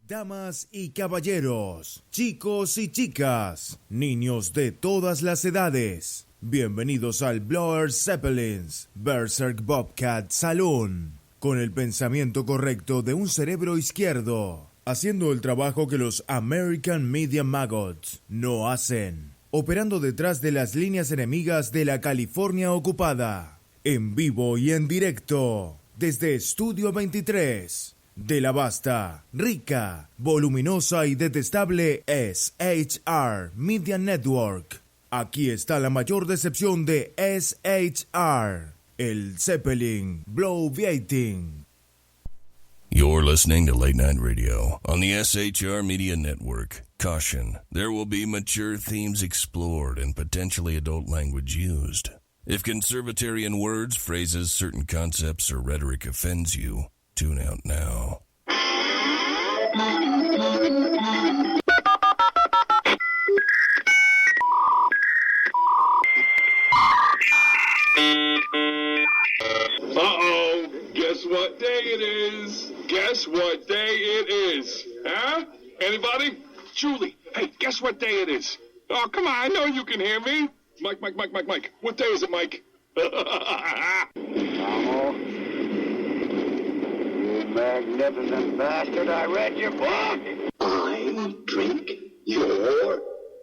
Damas y caballeros, chicos y chicas, niños de todas las edades, bienvenidos al Blower Zeppelins, Berserk, Bobcat, Saloon, con el pensamiento correcto de un cerebro izquierdo, haciendo el trabajo que los American Media Maggots no hacen, operando detrás de las líneas enemigas de la California ocupada, en vivo y en directo, desde Estudio 23, de la vasta, rica, voluminosa y detestable SHR Media Network. Aquí está la mayor decepción de SHR, el Zeppelin Bloviating. You're listening to Late Night Radio on the SHR Media Network. Caution, there will be mature themes explored and potentially adult language used. If conservatarian words, phrases, certain concepts, or rhetoric offends you, tune out now. Uh-oh, guess what day it is? Guess what day it is? Huh? Anybody? Julie, hey, guess what day it is? Oh, come on, I know you can hear me. Mike. What day is it, Mike? Magnificent bastard, I read your book. I drink your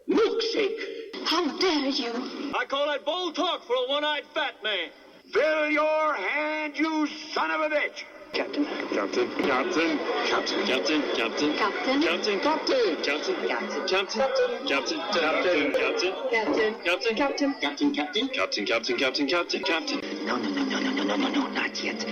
milkshake. How dare you? I call that bold talk for a one-eyed fat man. Fill your hand, you son of a bitch. Captain. Captain. Captain. Captain. Captain. Captain. Captain. Captain. Captain. Captain. Captain. Captain. Captain. Captain. No, not yet.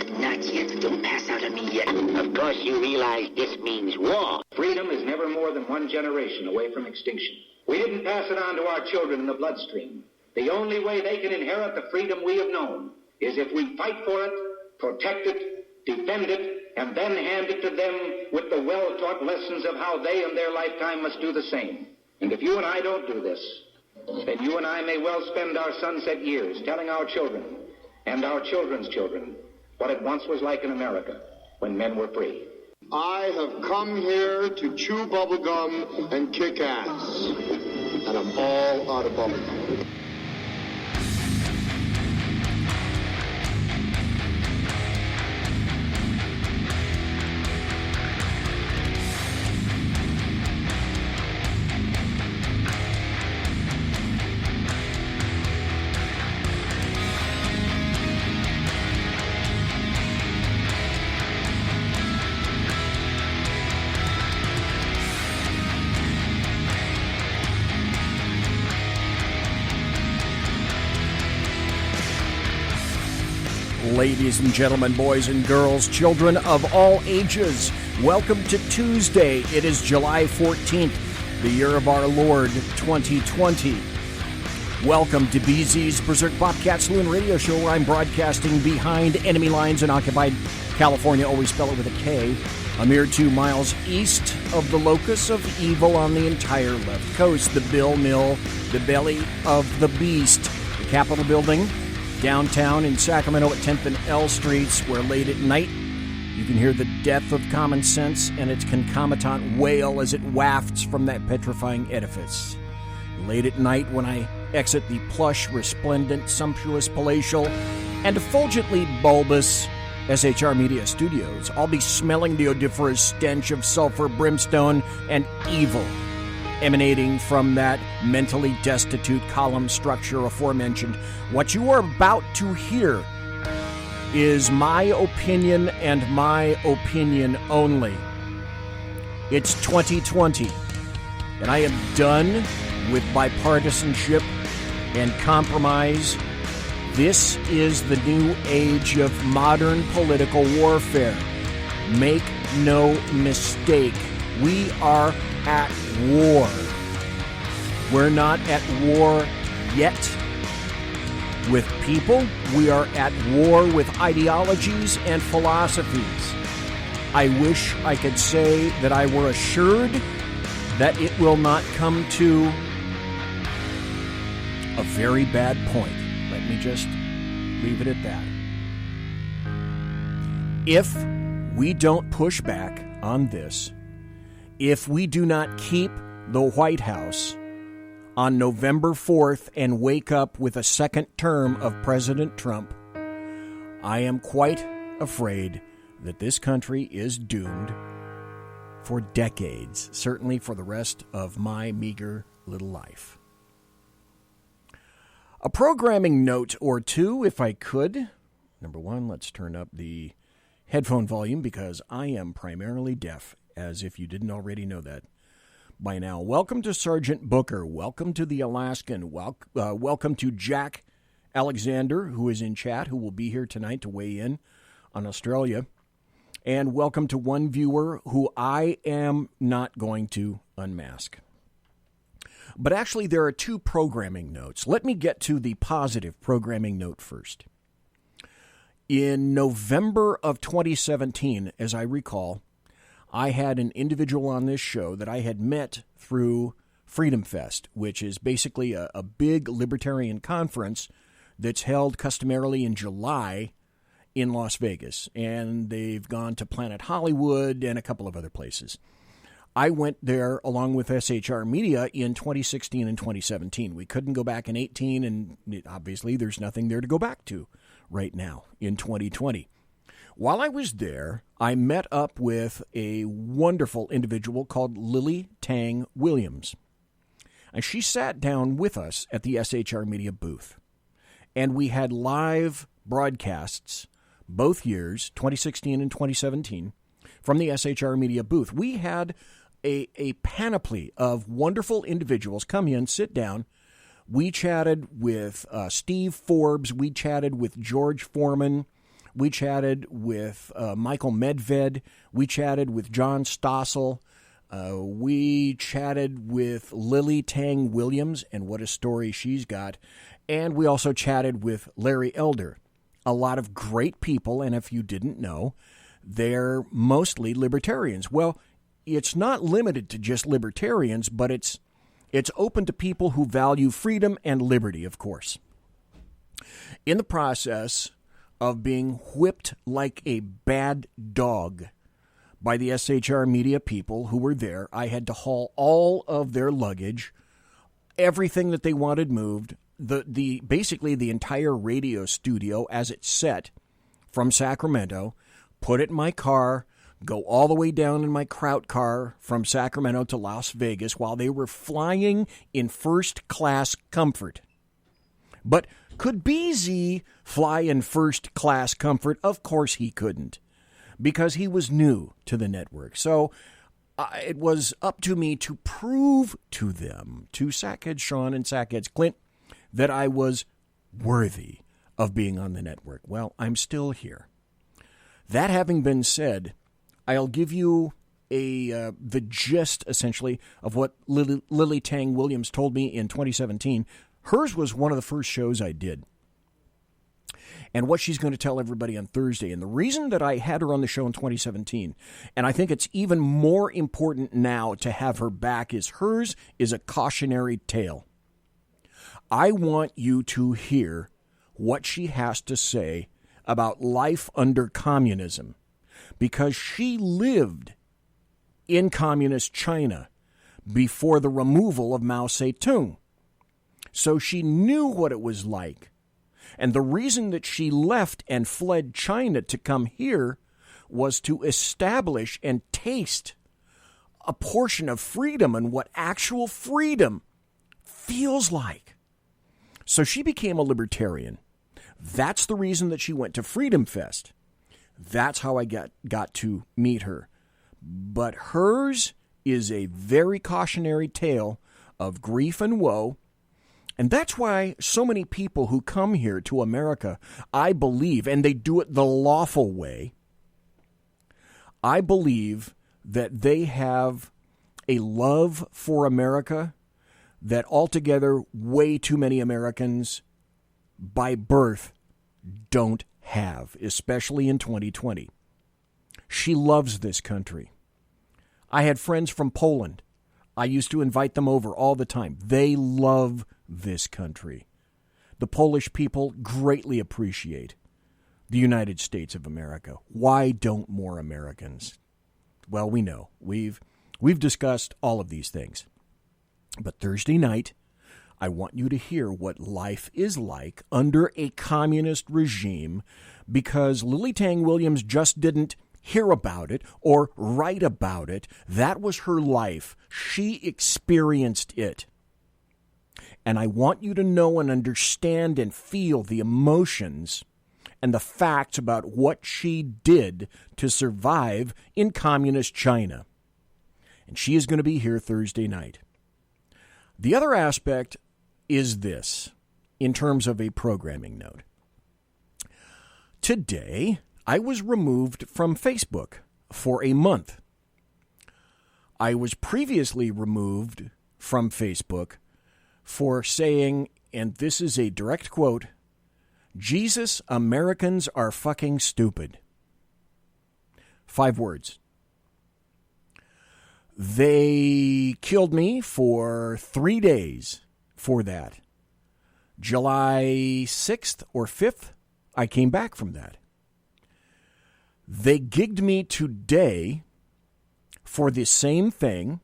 Don't pass out on me yet. Of course you realize this means war. Freedom is never more than one generation away from extinction. We didn't pass it on to our children in the bloodstream. The only way they can inherit the freedom we have known is if we fight for it, protect it, defend it, and then hand it to them with the well-taught lessons of how they in their lifetime must do the same. And if you and I don't do this, then you and I may well spend our sunset years telling our children and our children's children what it once was like in America when men were free. I have come here to chew bubblegum and kick ass. And I'm all out of bubblegum. Ladies and gentlemen, boys and girls, children of all ages, welcome to Tuesday. It is July 14th, the year of our Lord, 2020. Welcome to BZ's Berserk Bobcat Saloon radio show, where I'm broadcasting behind enemy lines in occupied California, always spell it with a K, a mere 2 miles east of the locus of evil on the entire left coast, the Bill Mill, the belly of the beast, the Capitol building, downtown in Sacramento at 10th and L Streets, where late at night you can hear the death of common sense and its concomitant wail as it wafts from that petrifying edifice. Late at night when I exit the plush, resplendent, sumptuous, palatial, and effulgently bulbous SHR Media Studios, I'll be smelling the odoriferous stench of sulfur, brimstone, and evil emanating from that mentally destitute column structure aforementioned. What you are about to hear is my opinion and my opinion only. It's 2020, and I am done with bipartisanship and compromise. This is the new age of modern political warfare. Make no mistake, we are at war. We're not at war yet with people. We are at war with ideologies and philosophies. I wish I could say that I were assured that it will not come to a very bad point. Let me just leave it at that. If we don't push back on this, if we do not keep the White House on November 4th and wake up with a second term of President Trump, I am quite afraid that this country is doomed for decades, certainly for the rest of my meager little life. A programming note or two, if I could. Number one, let's turn up the headphone volume because I am primarily deaf, as if you didn't already know that by now. Welcome to Sergeant Booker. Welcome to the Alaskan. Welcome to Jack Alexander, who is in chat, who will be here tonight to weigh in on Australia. And welcome to one viewer who I am not going to unmask. But actually, there are two programming notes. Let me get to the positive programming note first. In November of 2017, as I recall, I had an individual on this show that I had met through Freedom Fest, which is basically a big libertarian conference that's held customarily in July in Las Vegas, and they've gone to Planet Hollywood and a couple of other places. I went there along with SHR Media in 2016 and 2017. We couldn't go back in 18, and obviously there's nothing there to go back to right now in 2020. While I was there, I met up with a wonderful individual called Lily Tang Williams, and she sat down with us at the SHR Media booth, and we had live broadcasts both years, 2016 and 2017, from the SHR Media booth. We had a panoply of wonderful individuals come in, sit down. We chatted with Steve Forbes. We chatted with George Foreman. We chatted with Michael Medved. We chatted with John Stossel. We chatted with Lily Tang Williams, and what a story she's got. And we also chatted with Larry Elder. A lot of great people, and if you didn't know, they're mostly libertarians. Well, it's not limited to just libertarians, but it's open to people who value freedom and liberty, of course. In the process of being whipped like a bad dog by the SHR Media people who were there, I had to haul all of their luggage, everything that they wanted moved, basically the entire radio studio as it's set from Sacramento, put it in my car, go all the way down in my Kraut car from Sacramento to Las Vegas while they were flying in first-class comfort. But could BZ fly in first-class comfort? Of course he couldn't, because he was new to the network. So it was up to me to prove to them, to Sackhead Sean and Sackhead's Clint, that I was worthy of being on the network. Well, I'm still here. That having been said, I'll give you the gist, essentially, of what Lily Tang Williams told me in 2017. Hers was one of the first shows I did, and what she's going to tell everybody on Thursday. And the reason that I had her on the show in 2017, and I think it's even more important now to have her back, is hers is a cautionary tale. I want you to hear what she has to say about life under communism, because she lived in communist China before the removal of Mao Zedong. So she knew what it was like. And the reason that she left and fled China to come here was to establish and taste a portion of freedom and what actual freedom feels like. So she became a libertarian. That's the reason that she went to Freedom Fest. That's how I got to meet her. But hers is a very cautionary tale of grief and woe. And that's why so many people who come here to America, I believe, and they do it the lawful way, I believe that they have a love for America that altogether way too many Americans by birth don't have, especially in 2020. She loves this country. I had friends from Poland. I used to invite them over all the time. They love this country. The Polish people greatly appreciate the United States of America. Why don't more Americans? Well, we know. We've We've discussed all of these things. But Thursday night, I want you to hear what life is like under a communist regime, because Lily Tang Williams just didn't hear about it or write about it. That was her life. She experienced it. And I want you to know and understand and feel the emotions and the facts about what she did to survive in communist China. And she is going to be here Thursday night. The other aspect is this, in terms of a programming note. Today, I was removed from Facebook for a month. I was previously removed from Facebook for saying, and this is a direct quote, "Jesus, Americans are fucking stupid." 5 words. They killed me for 3 days for that. July 6th or 5th, I came back from that. They gigged me today for the same thing,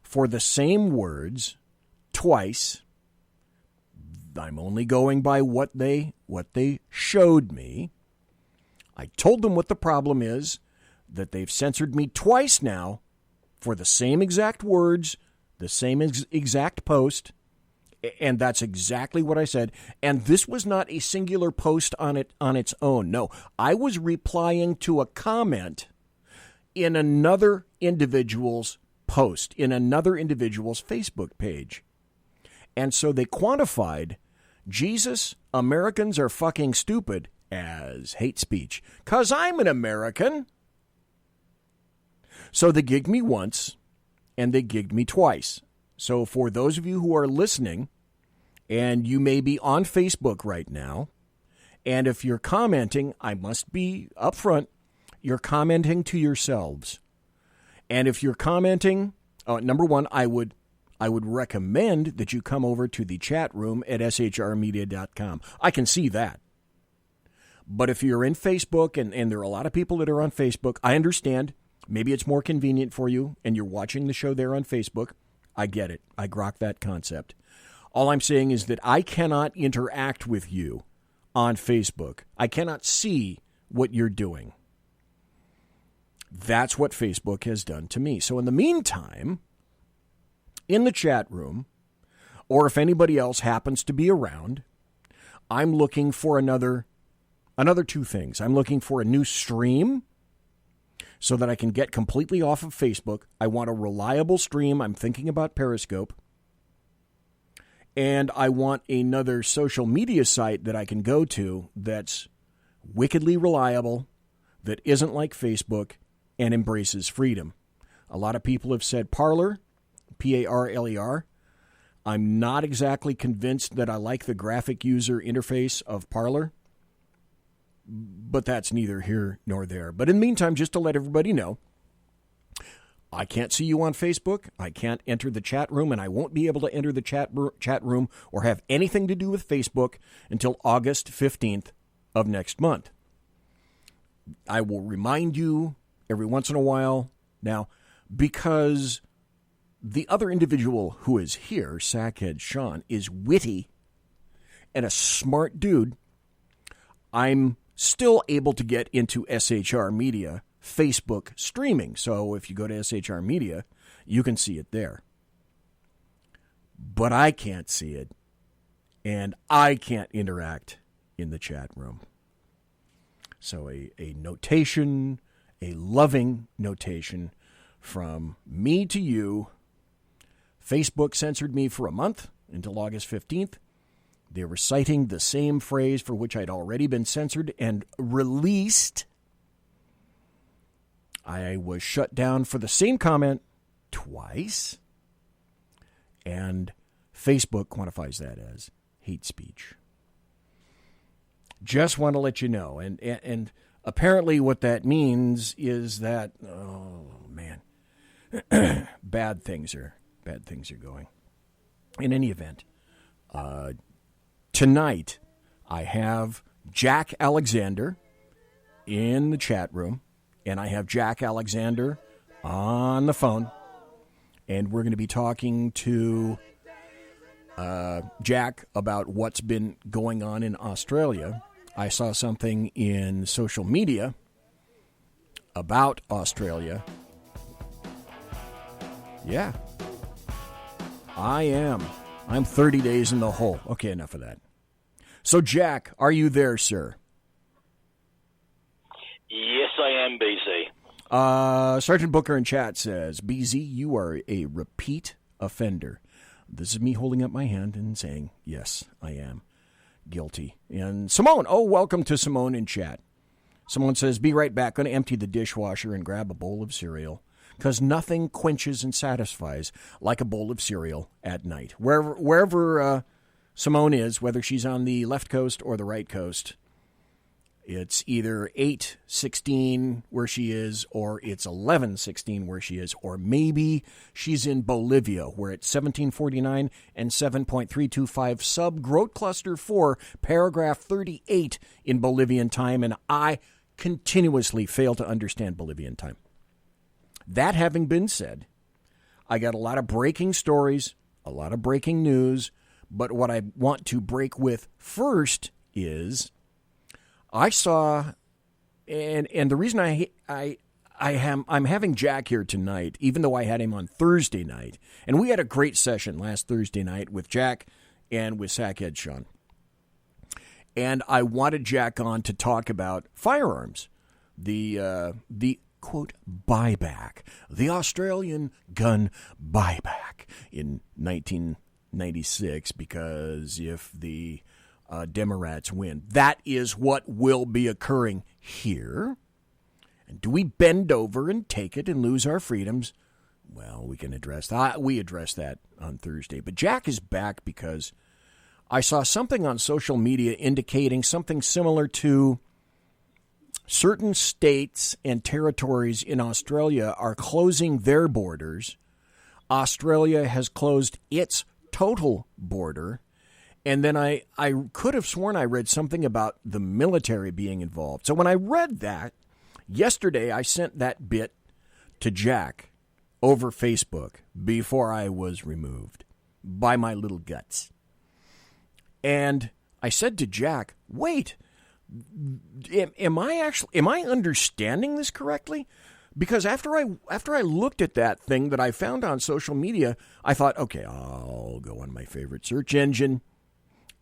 for the same words, twice. I'm only going by what they showed me. I told them what the problem is, that they've censored me twice now for the same exact words, the same exact post, and that's exactly what I said. And this was not a singular post on its own. No, I was replying to a comment in another individual's post, in another individual's Facebook page. And so they quantified "Jesus, Americans are fucking stupid" as hate speech, 'cause I'm an American. So they gigged me once, and they gigged me twice. So for those of you who are listening, and you may be on Facebook right now, and if you're commenting, I must be upfront, you're commenting to yourselves. And if you're commenting, number one, I would recommend that you come over to the chat room at shrmedia.com. I can see that. But if you're in Facebook, and there are a lot of people that are on Facebook, I understand. Maybe it's more convenient for you, and you're watching the show there on Facebook. I get it. I grok that concept. All I'm saying is that I cannot interact with you on Facebook. I cannot see what you're doing. That's what Facebook has done to me. So in the meantime, in the chat room, or if anybody else happens to be around, I'm looking for another 2 things. I'm looking for a new stream so that I can get completely off of Facebook. I want a reliable stream. I'm thinking about Periscope. And I want another social media site that I can go to that's wickedly reliable, that isn't like Facebook, and embraces freedom. A lot of people have said Parler, Parler. I'm not exactly convinced that I like the graphic user interface of Parler, but that's neither here nor there. But in the meantime, just to let everybody know, I can't see you on Facebook. I can't enter the chat room, and I won't be able to enter the chat room or have anything to do with Facebook until August 15th of next month. I will remind you every once in a while now, because the other individual who is here, Sackhead Sean, is witty and a smart dude. I'm still able to get into SHR Media Facebook streaming. So if you go to SHR Media, you can see it there. But I can't see it, and I can't interact in the chat room. So a notation, a loving notation from me to you. Facebook censored me for a month until August 15th. They were citing the same phrase for which I'd already been censored and released. I was shut down for the same comment twice. And Facebook quantifies that as hate speech. Just want to let you know. And apparently what that means is that, oh, man, bad things are going. In any event, tonight I have Jack Alexander in the chat room, and I have Jack Alexander on the phone. And we're going to be talking to Jack about what's been going on in Australia. I saw something in social media about Australia. Yeah. I'm 30 days in the hole. Okay, enough of that. So, Jack, are you there, sir? Yes, I am, BZ. Sergeant Booker in chat says, BZ, you are a repeat offender. This is me holding up my hand and saying, yes, I am guilty. And Simone, welcome to Simone in chat. Simone says, be right back. Going to empty the dishwasher and grab a bowl of cereal. Because nothing quenches and satisfies like a bowl of cereal at night. Wherever Simone is, whether she's on the left coast or the right coast, it's either 8:16 where she is, or it's 11:16 where she is, or maybe she's in Bolivia, where it's 17:49 and 7.325 sub-Growth Cluster 4, paragraph 38 in Bolivian time, and I continuously fail to understand Bolivian time. That having been said, I got a lot of breaking stories, a lot of breaking news, but what I want to break with first is I saw, and the reason I'm having Jack here tonight, even though I had him on Thursday night, and we had a great session last Thursday night with Jack and with Sackhead Sean, and I wanted Jack on to talk about firearms, the quote, buyback, the Australian gun buyback in 1996, because if the Democrats win, that is what will be occurring here. And do we bend over and take it and lose our freedoms? Well, we can address that. We addressed that on Thursday. But Jack is back because I saw something on social media indicating something similar to certain states and territories in Australia are closing their borders. Australia has closed its total border. And then I could have sworn I read something about the military being involved. So when I read that, yesterday I sent that bit to Jack over Facebook before I was removed by my little guts. And I said to Jack, wait, am I understanding this correctly? Because after I looked at that thing that I found on social media, I thought, okay, I'll go on my favorite search engine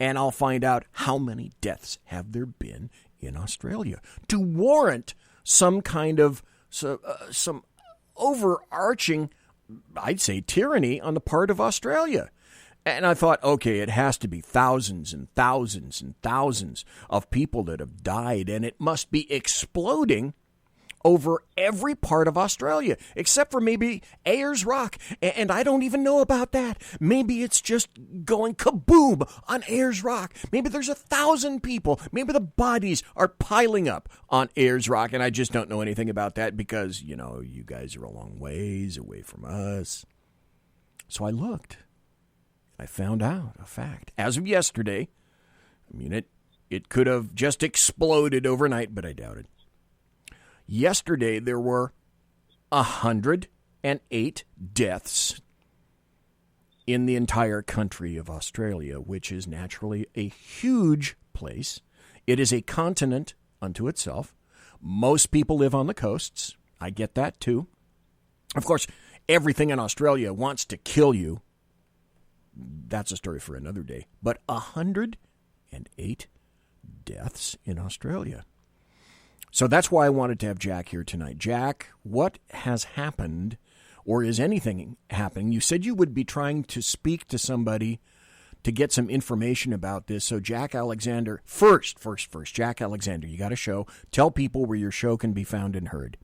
and I'll find out how many deaths have there been in Australia to warrant some kind of some overarching, I'd say, tyranny on the part of Australia. And I thought, okay, it has to be thousands and thousands and thousands of people that have died, and it must be exploding over every part of Australia, except for maybe Ayers Rock, and I don't even know about that. Maybe it's just going kaboom on Ayers Rock. Maybe there's 1,000 people. Maybe the bodies are piling up on Ayers Rock, and I just don't know anything about that because, you know, you guys are a long ways away from us. So I looked. I found out a fact. As of yesterday, I mean, it could have just exploded overnight, but I doubt it. Yesterday, there were 108 deaths in the entire country of Australia, which is naturally a huge place. It is a continent unto itself. Most people live on the coasts. I get that, too. Of course, everything in Australia wants to kill you. That's a story for another day. But 108 deaths in Australia. So that's why I wanted to have Jack here tonight. Jack, what has happened, or is anything happening? You said you would be trying to speak to somebody to get some information about this. So Jack Alexander, first, Jack Alexander, you got a show. Tell people where your show can be found and heard.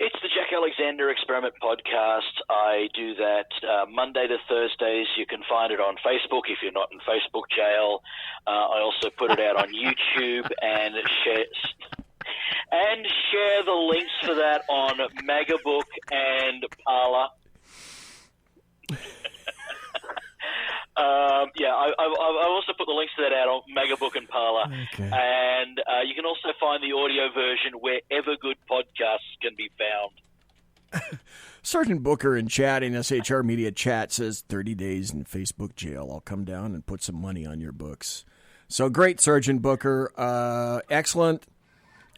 It's the Jack Alexander Experiment Podcast. I do that Monday to Thursdays. You can find it on Facebook if you're not in Facebook jail. I also put it out on YouTube and share the links for that on Magabook and Parler. I also put the links to that out on Magabook and Parler. Okay. And you can also find the audio version wherever good podcasts can be found. Sergeant Booker in chat in SHR Media chat says 30 days in Facebook jail. I'll come down and put some money on your books. So great, Sergeant Booker. Excellent.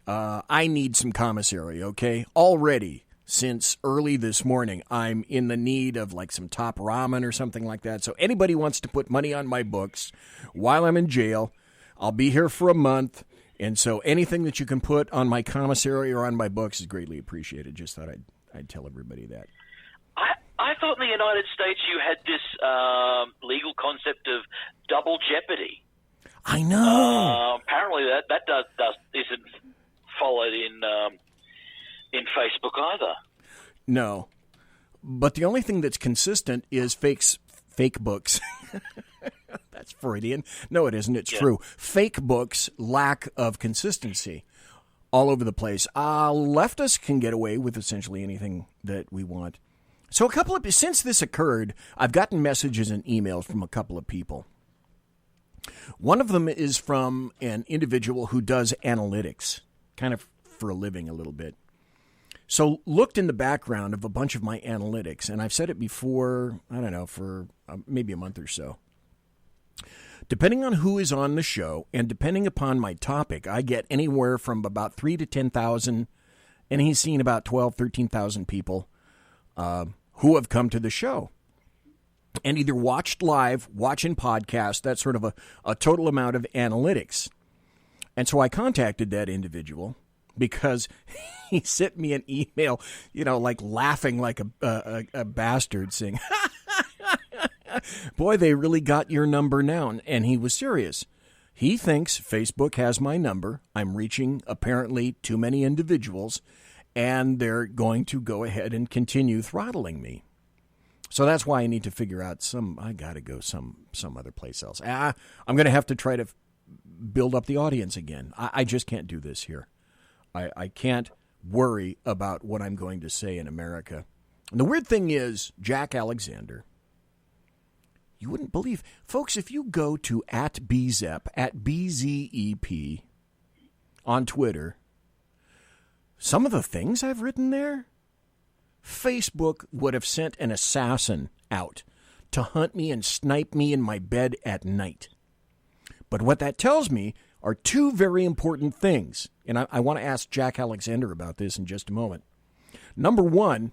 I need some commissary, okay? Already, since early this morning, I'm in the need of like some top ramen or something like that. So anybody wants to put money on my books while I'm in jail, I'll be here for a month. And so anything that you can put on my commissary or on my books is greatly appreciated. Just thought I'd tell everybody that. I thought in the United States you had this legal concept of double jeopardy. I know. Apparently that isn't followed in Facebook either. No, but the only thing that's consistent is fake books. That's Freudian. No, it isn't. It's true. Fake books lack of consistency all over the place. Leftists can get away with essentially anything that we want. So since this occurred, I've gotten messages and emails from a couple of people. One of them is from an individual who does analytics, kind of for a living a little bit. So looked in the background of a bunch of my analytics, and I've said it before, I don't know, for maybe a month or so. Depending on who is on the show and depending upon my topic, I get anywhere from about 3,000 to 10,000, and he's seen about 12,000, 13,000 people who have come to the show and either watched live, watching podcast, that sort of a total amount of analytics. And so I contacted that individual because he sent me an email, like laughing like a bastard, saying, boy, they really got your number now. And he was serious. He thinks Facebook has my number. I'm reaching apparently too many individuals, and they're going to go ahead and continue throttling me. So that's why I need to figure out I got to go some other place else. I'm going to have to try to build up the audience again. I just can't do this here. I can't worry about what I'm going to say in America. And the weird thing is, Jack Alexander, you wouldn't believe, folks, if you go to @BZEP, @BZEP on Twitter, some of the things I've written there, Facebook would have sent an assassin out to hunt me and snipe me in my bed at night. But what that tells me are two very important things, and I want to ask Jack Alexander about this in just a moment. Number one,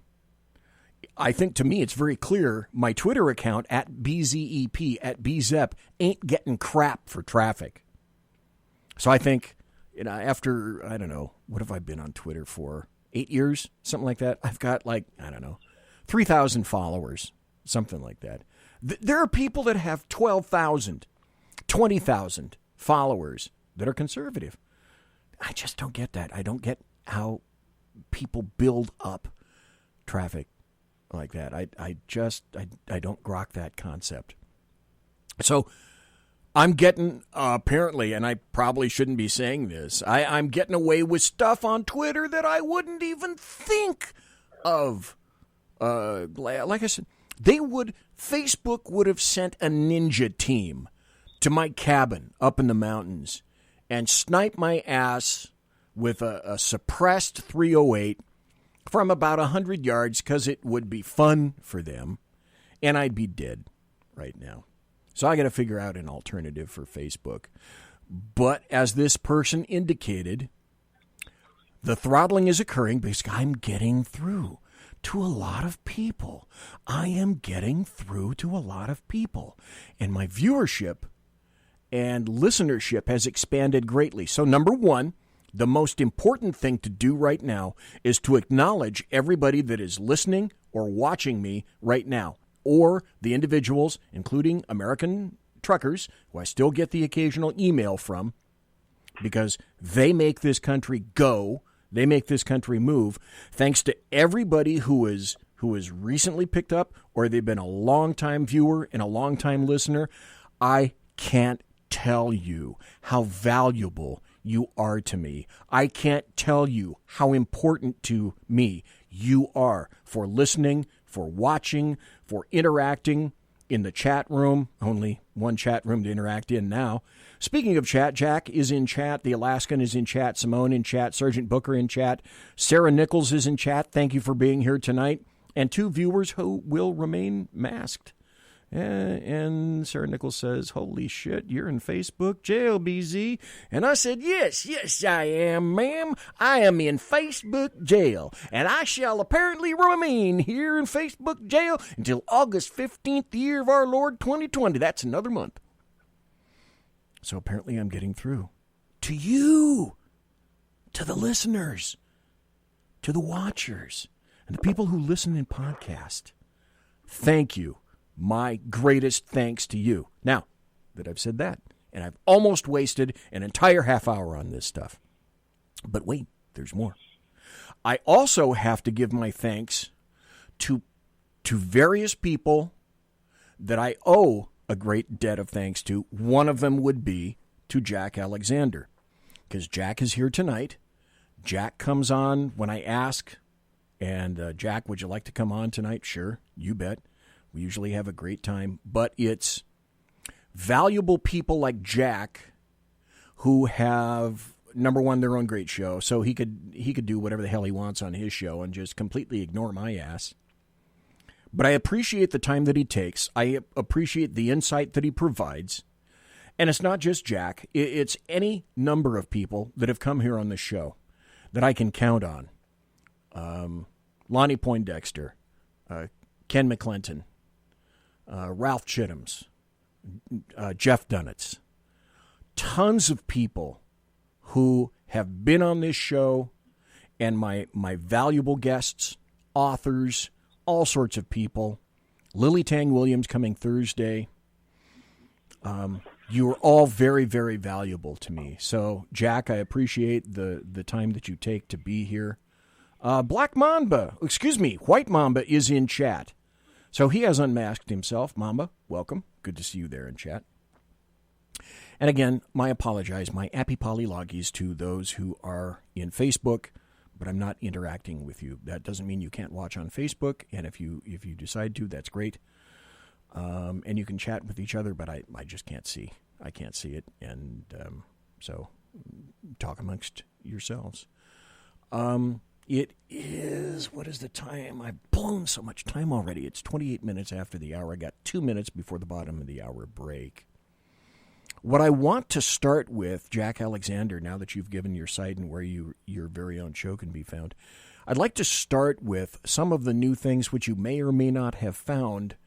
I think to me it's very clear my Twitter account @BZEP, @BZEP, ain't getting crap for traffic. So I think, after, I don't know, what have I been on Twitter for? 8 years? Something like that. I've got 3,000 followers, something like that. There are people that have 12,000, 20,000 followers that are conservative. I just don't get that. I don't get how people build up traffic like that. I don't grok that concept. So I'm getting, apparently, and I probably shouldn't be saying this, I'm getting away with stuff on Twitter that I wouldn't even think of. Like I said, Facebook would have sent a ninja team to my cabin up in the mountains and snipe my ass with a suppressed 308 from about 100 yards because it would be fun for them, and I'd be dead right now. So I got to figure out an alternative for Facebook. But as this person indicated, the throttling is occurring because I'm getting through to a lot of people. I am getting through to a lot of people. And my viewership and listenership has expanded greatly. So number one, the most important thing to do right now is to acknowledge everybody that is listening or watching me right now, or the individuals, including American truckers, who I still get the occasional email from, because they make this country go, they make this country move, thanks to everybody who is recently picked up, or they've been a long-time viewer and a long-time listener. I can't tell you how valuable you are to me. I can't tell you how important to me you are for listening, for watching, for interacting, in the chat room. Only one chat room to interact in now. Speaking of chat, Jack is in chat. The Alaskan is in chat. Simone in chat. Sergeant Booker in chat. Sarah Nichols is in chat. Thank you for being here tonight. And 2 viewers who will remain masked. And Sarah Nichols says, holy shit, you're in Facebook jail, BZ. And I said, yes, I am, ma'am. I am in Facebook jail. And I shall apparently remain here in Facebook jail until August 15th, the year of our Lord 2020. That's another month. So apparently I'm getting through. To you, to the listeners, to the watchers, and the people who listen in podcast. Thank you. My greatest thanks to you. Now that I've said that, and I've almost wasted an entire half hour on this stuff. But wait, there's more. I also have to give my thanks to various people that I owe a great debt of thanks to. One of them would be to Jack Alexander, because Jack is here tonight. Jack comes on when I ask, and Jack, would you like to come on tonight? Sure, you bet. We usually have a great time, but it's valuable people like Jack who have, number one, their own great show, so he could do whatever the hell he wants on his show and just completely ignore my ass. But I appreciate the time that he takes. I appreciate the insight that he provides. And it's not just Jack. It's any number of people that have come here on this show that I can count on. Lonnie Poindexter, Ken McClinton, Ralph Chittims, Jeff Dunitz. Tons of people who have been on this show, and my valuable guests, authors, all sorts of people. Lily Tang Williams coming Thursday. You are all very, very valuable to me. So, Jack, I appreciate the time that you take to be here. White Mamba is in chat. So he has unmasked himself. Mamba, welcome. Good to see you there in chat. And again, my happy polyloggies to those who are in Facebook, but I'm not interacting with you. That doesn't mean you can't watch on Facebook, and if you decide to, that's great. And you can chat with each other, but I just can't see. I can't see it, and so talk amongst yourselves. It is, what is the time? I've blown so much time already. It's 28 minutes after the hour. I got 2 minutes before the bottom of the hour break. What I want to start with, Jack Alexander, now that you've given your site and where your very own show can be found, I'd like to start with some of the new things which you may or may not have found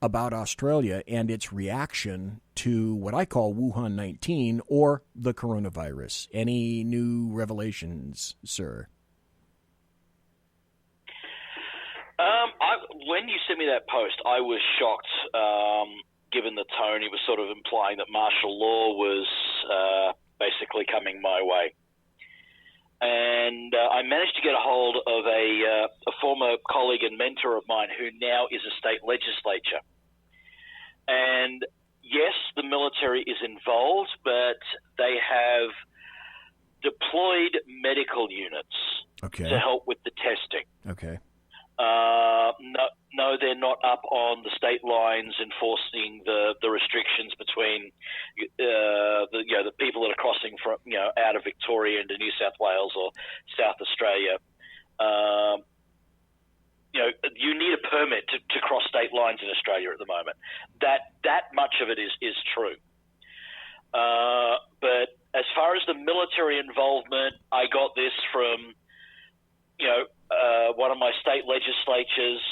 about Australia and its reaction to what I call Wuhan 19 or the coronavirus. Any new revelations, sir? When you sent me that post, I was shocked, given the tone. It was sort of implying that martial law was basically coming my way. And I managed to get a hold of a former colleague and mentor of mine who now is a state legislature. And yes, the military is involved, but they have deployed medical units to help with the testing. Okay. No, they're not up on the state lines enforcing the restrictions between the people that are crossing from out of Victoria into New South Wales or South Australia. You need a permit to cross state lines in Australia at the moment. That much of it is true. But as far as the military involvement, I got this from one of my state legislatures.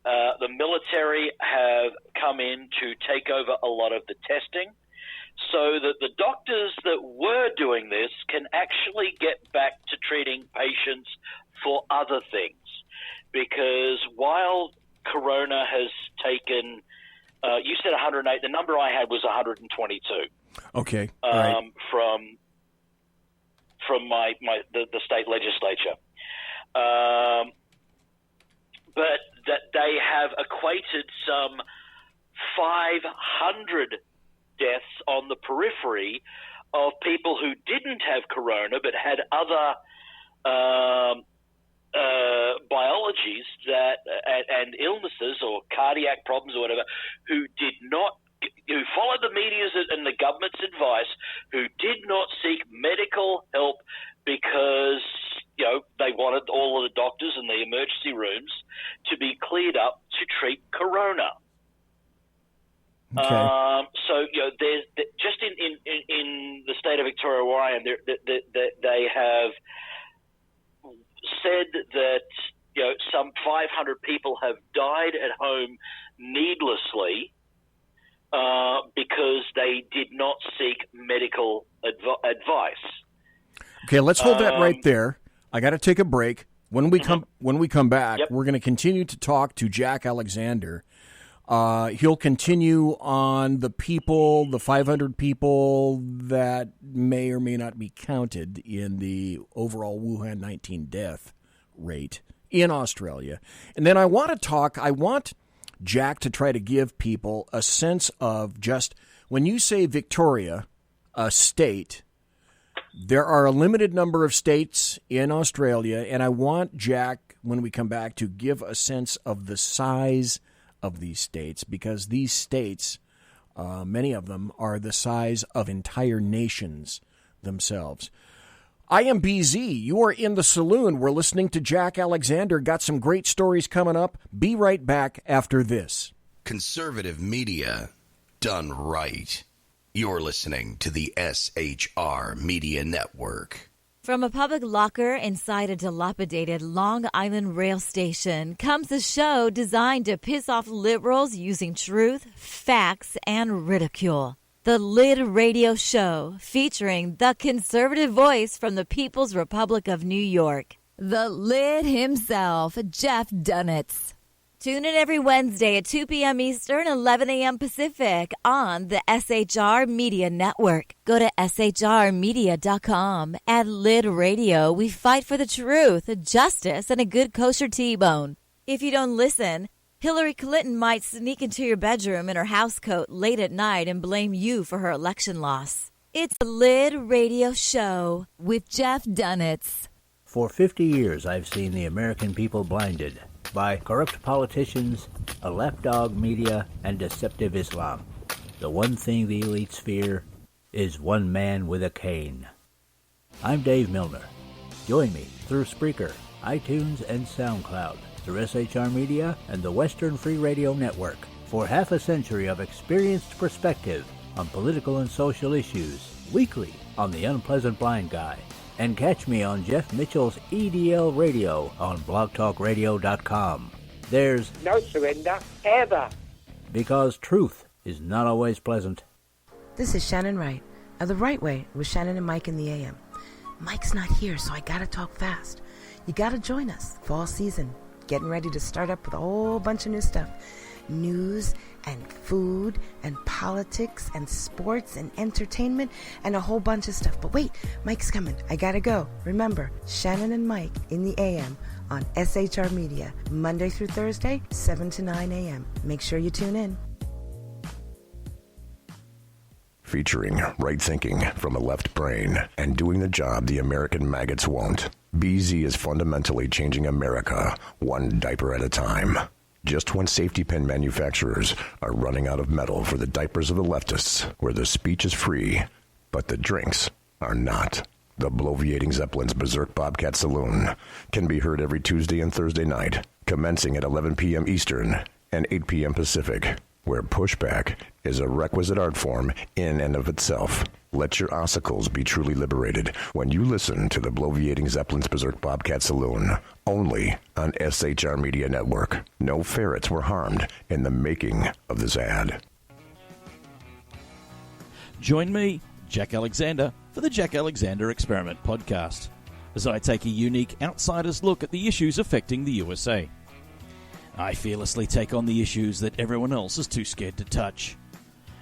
The military have come in to take over a lot of the testing so that the doctors that were doing this can actually get back to treating patients for other things. Because while Corona has taken, you said 108, the number I had was 122. Okay. Right. From the state legislature. But that they have equated some 500 deaths on the periphery of people who didn't have corona but had other pathologies that and illnesses or cardiac problems or whatever, who followed the media's and the government's advice, who did not seek medical help because they wanted all of the doctors in the emergency rooms to be cleared up to treat corona. Okay. So there's just in the state of Victoria where I am, they have said that some 500 people have died at home needlessly because they did not seek medical advice. Okay, let's hold that right there. I got to take a break. When we come back, we're going to continue to talk to Jack Alexander. He'll continue on the 500 people that may or may not be counted in the overall Wuhan 19 death rate in Australia. And then I want Jack to try to give people a sense of just, when you say Victoria, a state, there are a limited number of states in Australia, and I want Jack, when we come back, to give a sense of the size of these states, because these states, many of them, are the size of entire nations themselves. I am BZ. You are in the Saloon. We're listening to Jack Alexander. Got some great stories coming up. Be right back after this. Conservative media done right. You're listening to the SHR Media Network. From a public locker inside a dilapidated Long Island rail station comes a show designed to piss off liberals using truth, facts, and ridicule. The Lid Radio Show, featuring the conservative voice from the People's Republic of New York, the Lid himself, Jeff Dunetz. Tune in every Wednesday at 2 p.m. Eastern, 11 a.m. Pacific on the SHR Media Network. Go to shrmedia.com. At Lid Radio, we fight for the truth, justice, and a good kosher T-bone. If you don't listen, Hillary Clinton might sneak into your bedroom in her housecoat late at night and blame you for her election loss. It's the Lid Radio Show with Jeff Dunetz. For 50 years, I've seen the American people blinded by corrupt politicians, a lapdog media, and deceptive Islam. The one thing the elites fear is one man with a cane. I'm Dave Milner. Join me through Spreaker, iTunes, and SoundCloud, through SHR Media and the Western Free Radio Network, for half a century of experienced perspective on political and social issues, weekly on The Unpleasant Blind Guy. And catch me on Jeff Mitchell's EDL Radio on blogtalkradio.com. There's no surrender, ever. Because truth is not always pleasant. This is Shannon Wright of The Right Way with Shannon and Mike in the AM. Mike's not here, so I gotta talk fast. You gotta join us. Fall season. Getting ready to start up with a whole bunch of new stuff. News and food and politics and sports and entertainment and a whole bunch of stuff. But wait, Mike's coming. I gotta go. Remember, Shannon and Mike in the AM on SHR Media, Monday through Thursday, 7 to 9 a.m. Make sure you tune in. Featuring right thinking from a left brain and doing the job the American maggots won't. BZ is fundamentally changing America one diaper at a time. Just when safety pin manufacturers are running out of metal for the diapers of the leftists, where the speech is free, but the drinks are not. The bloviating Zeppelin's Berserk Bobcat Saloon can be heard every Tuesday and Thursday night, commencing at 11 p.m. Eastern and 8 p.m. Pacific, where pushback is a requisite art form in and of itself. Let your ossicles be truly liberated when you listen to the bloviating Zeppelin's Berserk Bobcat Saloon, only on SHR Media Network. No ferrets were harmed in the making of this ad. Join me, Jack Alexander, for the Jack Alexander Experiment podcast, as I take a unique outsider's look at the issues affecting the USA. I fearlessly take on the issues that everyone else is too scared to touch.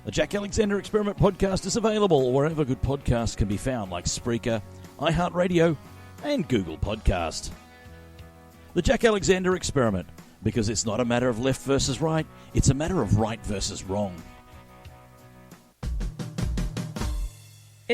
The Jack Alexander Experiment podcast is available wherever good podcasts can be found, like Spreaker, iHeartRadio, and Google Podcast. The Jack Alexander Experiment, because it's not a matter of left versus right, it's a matter of right versus wrong.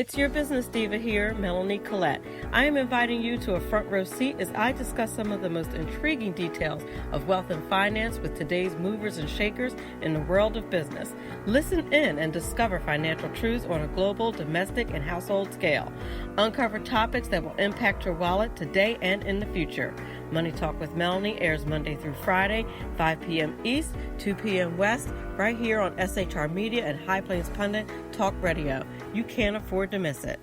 It's your business diva here, Melanie Collette. I am inviting you to a front row seat as I discuss some of the most intriguing details of wealth and finance with today's movers and shakers in the world of business. Listen in and discover financial truths on a global, domestic, and household scale. Uncover topics that will impact your wallet today and in the future. Money Talk with Melanie airs Monday through Friday, 5 p.m. East, 2 p.m. West, right here on SHR Media and High Plains Pundit Talk Radio. You can't afford to miss it.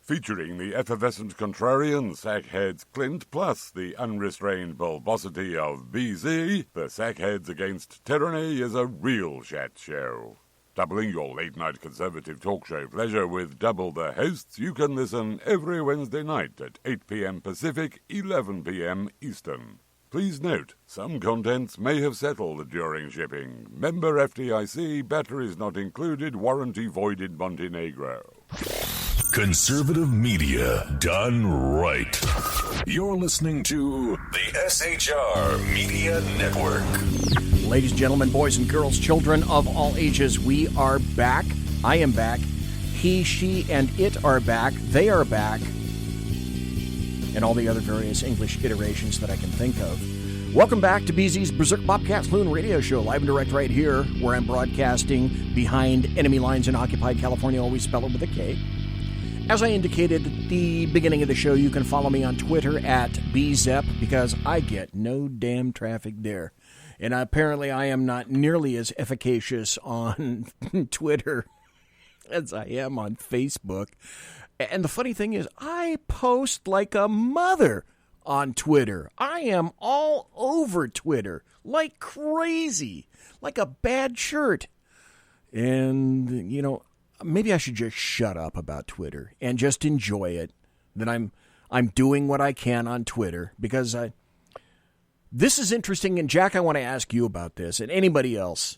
Featuring the effervescent contrarian Sackheads Clint, plus the unrestrained bulbosity of BZ, the Sackheads Against Tyranny is a real chat show. Doubling your late-night conservative talk show pleasure with double the hosts, you can listen every Wednesday night at 8 p.m. Pacific, 11 p.m. Eastern. Please note, some contents may have settled during shipping. Member FDIC, batteries not included, warranty voided Montenegro. Conservative media done right. You're listening to the SHR Media Network. Ladies and gentlemen, boys and girls, children of all ages, we are back. I am back. He, she, and it are back. They are back. And all the other various English iterations that I can think of. Welcome back to BZ's Berserk Bobcat Saloon radio show, live and direct right here, where I'm broadcasting behind enemy lines in occupied California, always spelled with a K. As I indicated at the beginning of the show, you can follow me on Twitter at BZEP, because I get no damn traffic there. And apparently I am not nearly as efficacious on Twitter as I am on Facebook. And the funny thing is, I post like a mother on Twitter. I am all over Twitter like crazy, like a bad shirt. And, you know, maybe I should just shut up about Twitter and just enjoy it. That I'm doing what I can on Twitter, because this is interesting. And Jack, I want to ask you about this, and anybody else.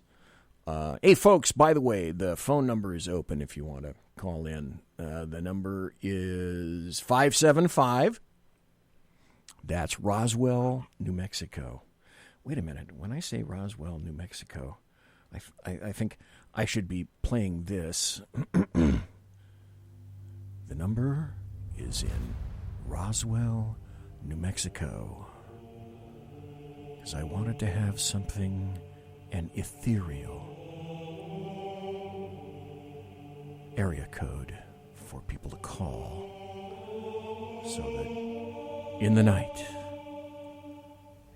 Hey, folks, by the way, the phone number is open if you want to call in. The number is 575. That's Roswell, New Mexico. Wait a minute. When I say Roswell, New Mexico, I think I should be playing this. The number is in Roswell, New Mexico. Because I wanted to have something, an ethereal area code for people to call, so that in the night,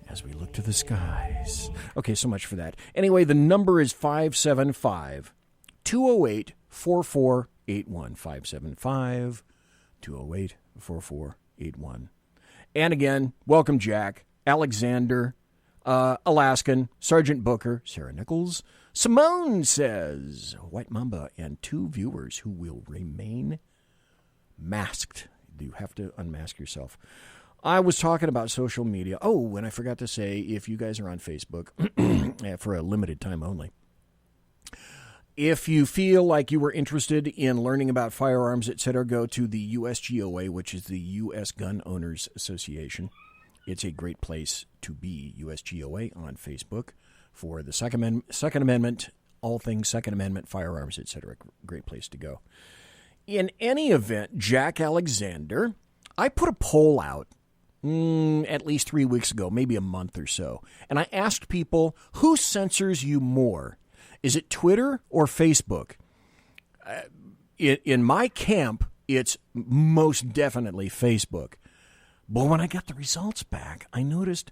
as we look to the skies. Okay, so much for that. Anyway, the number is 575-208-4481. 575-208-4481. And again, welcome Jack, Alexander, Alaskan, Sergeant Booker, Sarah Nichols. Simone says, White Mamba, and 2 viewers who will remain masked. You have to unmask yourself. I was talking about social media. Oh, and I forgot to say, if you guys are on Facebook, for a limited time only, if you feel like you were interested in learning about firearms, etc., go to the USGOA, which is the U.S. Gun Owners Association. It's a great place to be, USGOA, on Facebook for the Second Amendment, all things Second Amendment, firearms, etc. Great place to go. In any event, Jack Alexander, I put a poll out at least 3 weeks ago, maybe a month or so, and I asked people, who censors you more? Is it Twitter or Facebook? In my camp, it's most definitely Facebook. But when I got the results back, I noticed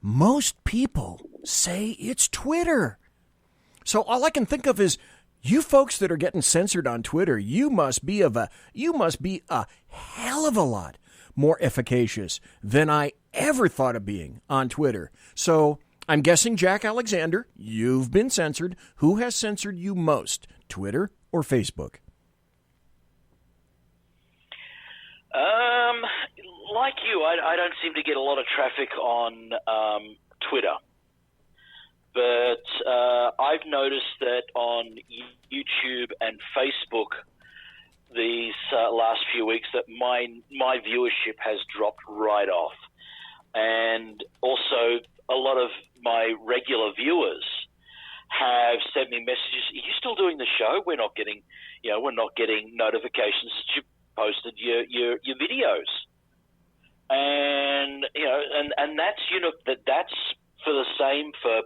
most people say it's Twitter. So all I can think of is, you folks that are getting censored on Twitter, you must be a hell of a lot more efficacious than I ever thought of being on Twitter. So I'm guessing, Jack Alexander, you've been censored. Who has censored you most, Twitter or Facebook? Like you, I don't seem to get a lot of traffic on Twitter. But I've noticed that on YouTube and Facebook these last few weeks that my viewership has dropped right off. And also a lot of my regular viewers have sent me messages. Are you still doing the show? We're not getting notifications that you posted your videos. And that's for the same for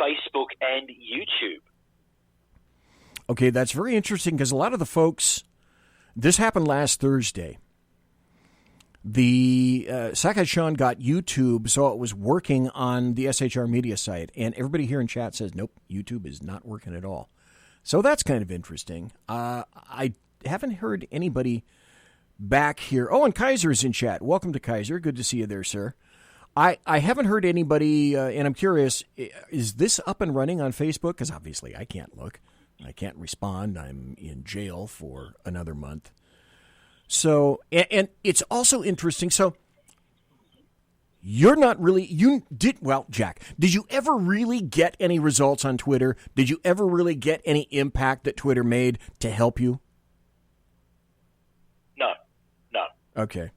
Facebook and YouTube. Okay, that's very interesting because a lot of the folks, this happened last Thursday. The Sackhead Sean got YouTube, so it was working on the SHR Media site, and everybody here in chat says, nope, YouTube is not working at all. So that's kind of interesting. I haven't heard anybody back here. Oh, and Kaiser's in chat. Welcome to Kaiser. Good to see you there, sir. I haven't heard anybody, and I'm curious, is this up and running on Facebook? Because obviously I can't look. I can't respond. I'm in jail for another month. So, and it's also interesting. So, you're not really, Jack, did you ever really get any results on Twitter? Did you ever really get any impact that Twitter made to help you? No. Okay.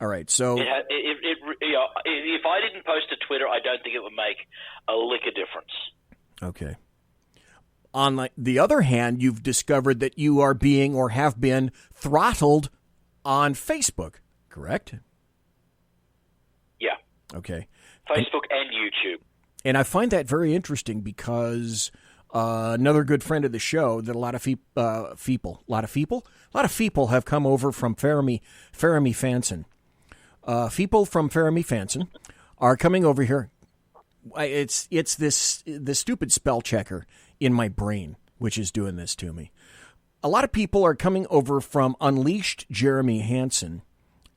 All right. So, if I didn't post to Twitter, I don't think it would make a lick of difference. Okay. On the other hand, you've discovered that you are being or have been throttled on Facebook, correct? Yeah. Okay. Facebook and YouTube. And I find that very interesting because another good friend of the show that a lot of people have come over from Fermi Fanson. People from Fermi Fanson are coming over here. It's the stupid spell checker in my brain, which is doing this to me. A lot of people are coming over from Unleashed Jeremy Hansen,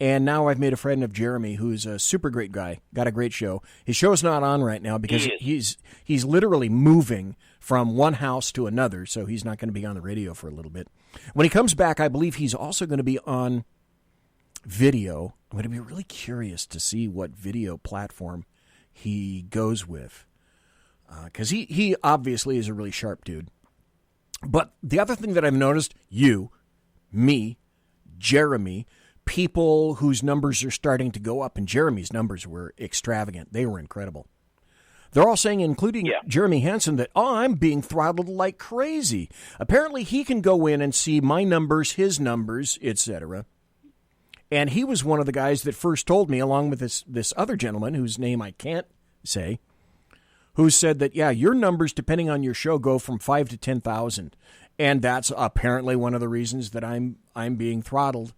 and now I've made a friend of Jeremy, who's a super great guy, got a great show. His show's not on right now because he's literally moving from one house to another, so he's not going to be on the radio for a little bit. When he comes back, I believe he's also going to be on video. I'm going to be really curious to see what video platform he goes with. Because he obviously is a really sharp dude. But the other thing that I've noticed, you, me, Jeremy, people whose numbers are starting to go up, and Jeremy's numbers were extravagant. They were incredible. They're all saying, including Jeremy Hansen, that, I'm being throttled like crazy. Apparently he can go in and see my numbers, his numbers, etc. And he was one of the guys that first told me, along with this other gentleman, whose name I can't say, who said that, your numbers, depending on your show, go from 5 to 10,000. And that's apparently one of the reasons that I'm being throttled.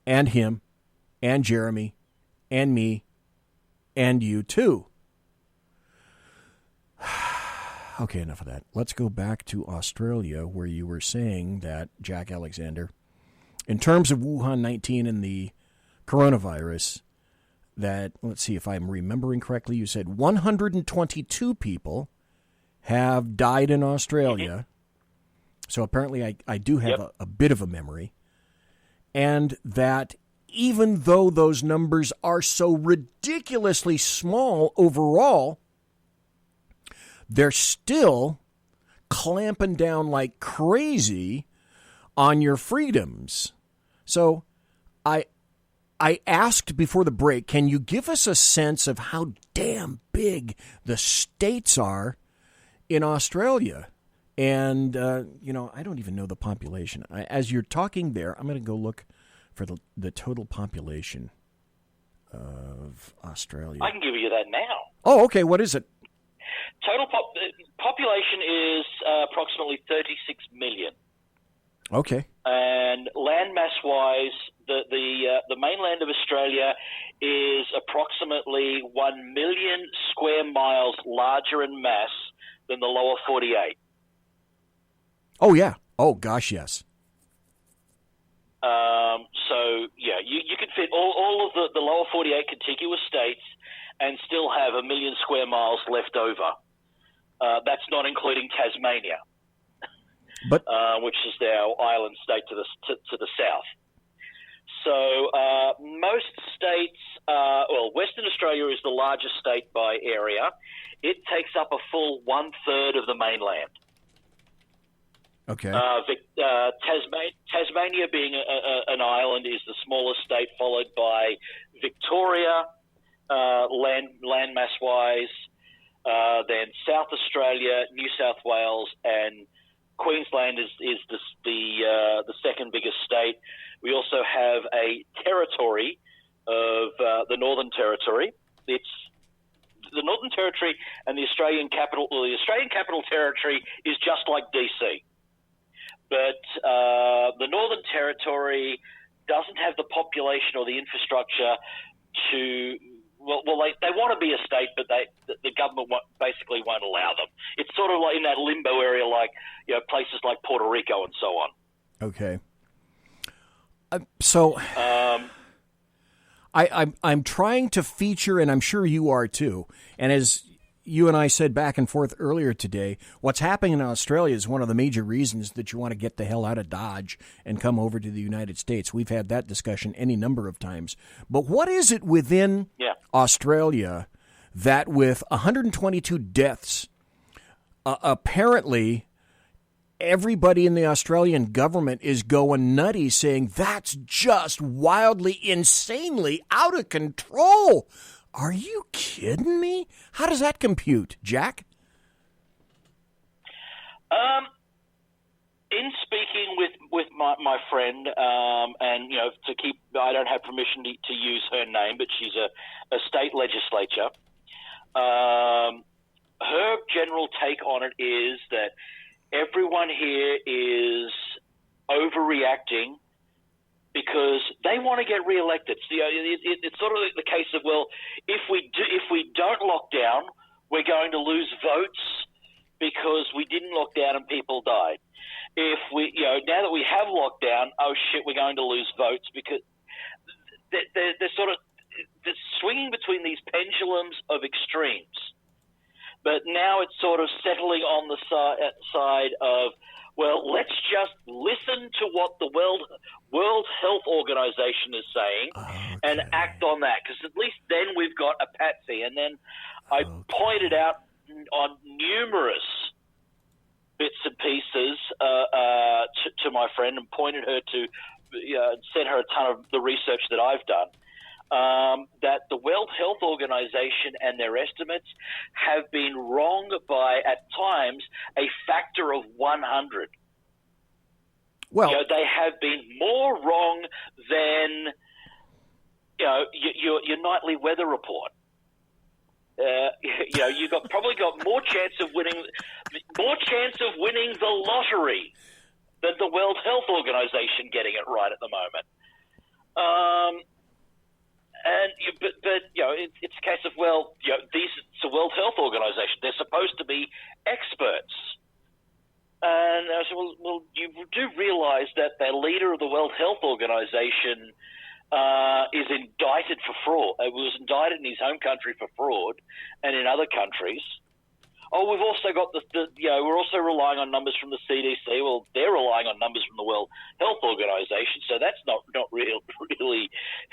And him, and Jeremy, and me, and you too. Okay, enough of that. Let's go back to Australia, where you were saying that, Jack Alexander, in terms of Wuhan 19 and the coronavirus, that, let's see if I'm remembering correctly, you said 122 people have died in Australia. So apparently I do have a bit of a memory. And that even though those numbers are so ridiculously small overall, they're still clamping down like crazy on your freedoms. So I asked before the break, can you give us a sense of how damn big the states are in Australia? And, I don't even know the population. As you're talking there, I'm going to go look for the total population of Australia. I can give you that now. Oh, okay. What is it? Total population is approximately 36 million. Okay. And landmass-wise, the mainland of Australia is approximately 1 million square miles larger in mass than the lower 48. Oh, yeah. Oh, gosh, yes. You can fit all of the lower 48 contiguous states and still have 1 million square miles left over. That's not including Tasmania, which is our island state to the south. So most states, Western Australia is the largest state by area. It takes up a full 1/3 of the mainland. Okay. Tasmania, being an island, is the smallest state, followed by Victoria, landmass-wise, Then South Australia, New South Wales, and Queensland is the second biggest state. We also have a territory of the Northern Territory. It's the Northern Territory and the Australian Capital. Well, the Australian Capital Territory is just like DC, but the Northern Territory doesn't have the population or the infrastructure to. Well, they want to be a state, but the government basically won't allow them. It's sort of like in that limbo area, like places like Puerto Rico and so on. Okay. So I'm trying to feature, and I'm sure you are too. And as you and I said back and forth earlier today, what's happening in Australia is one of the major reasons that you want to get the hell out of Dodge and come over to the United States. We've had that discussion any number of times. But what is it within Australia that with 122 deaths, apparently everybody in the Australian government is going nutty, saying that's just wildly, insanely out of control? Are you kidding me? How does that compute, Jack? In speaking with my friend, and I don't have permission to use her name, but she's a state legislature. Her general take on it is that everyone here is overreacting because they want to get reelected. So, it's sort of the case of, well, if we don't lock down, we're going to lose votes because we didn't lock down and people died. If we, now that we have locked down, oh shit, we're going to lose votes because they're sort of swinging between these pendulums of extremes. But now it's sort of settling on the side of, well, let's just listen to what the World Health Organization is saying and act on that, because at least then we've got a patsy. And then I pointed out on numerous bits and pieces to my friend and pointed her to, sent her a ton of the research that I've done, that the World Health Organization and their estimates have been wrong by, at times, a factor of 100. Well, they have been more wrong than your nightly weather report. You've probably got more chance of winning the lottery than the World Health Organization getting it right at the moment. It's a case of, it's a World Health Organization. They're supposed to be experts. And I said, well, you do realize that the leader of the World Health Organization is indicted for fraud. It was indicted in his home country for fraud and in other countries. Oh, we've also got we're also relying on numbers from the CDC. Well, they're relying on numbers from the World Health Organization, so that's not really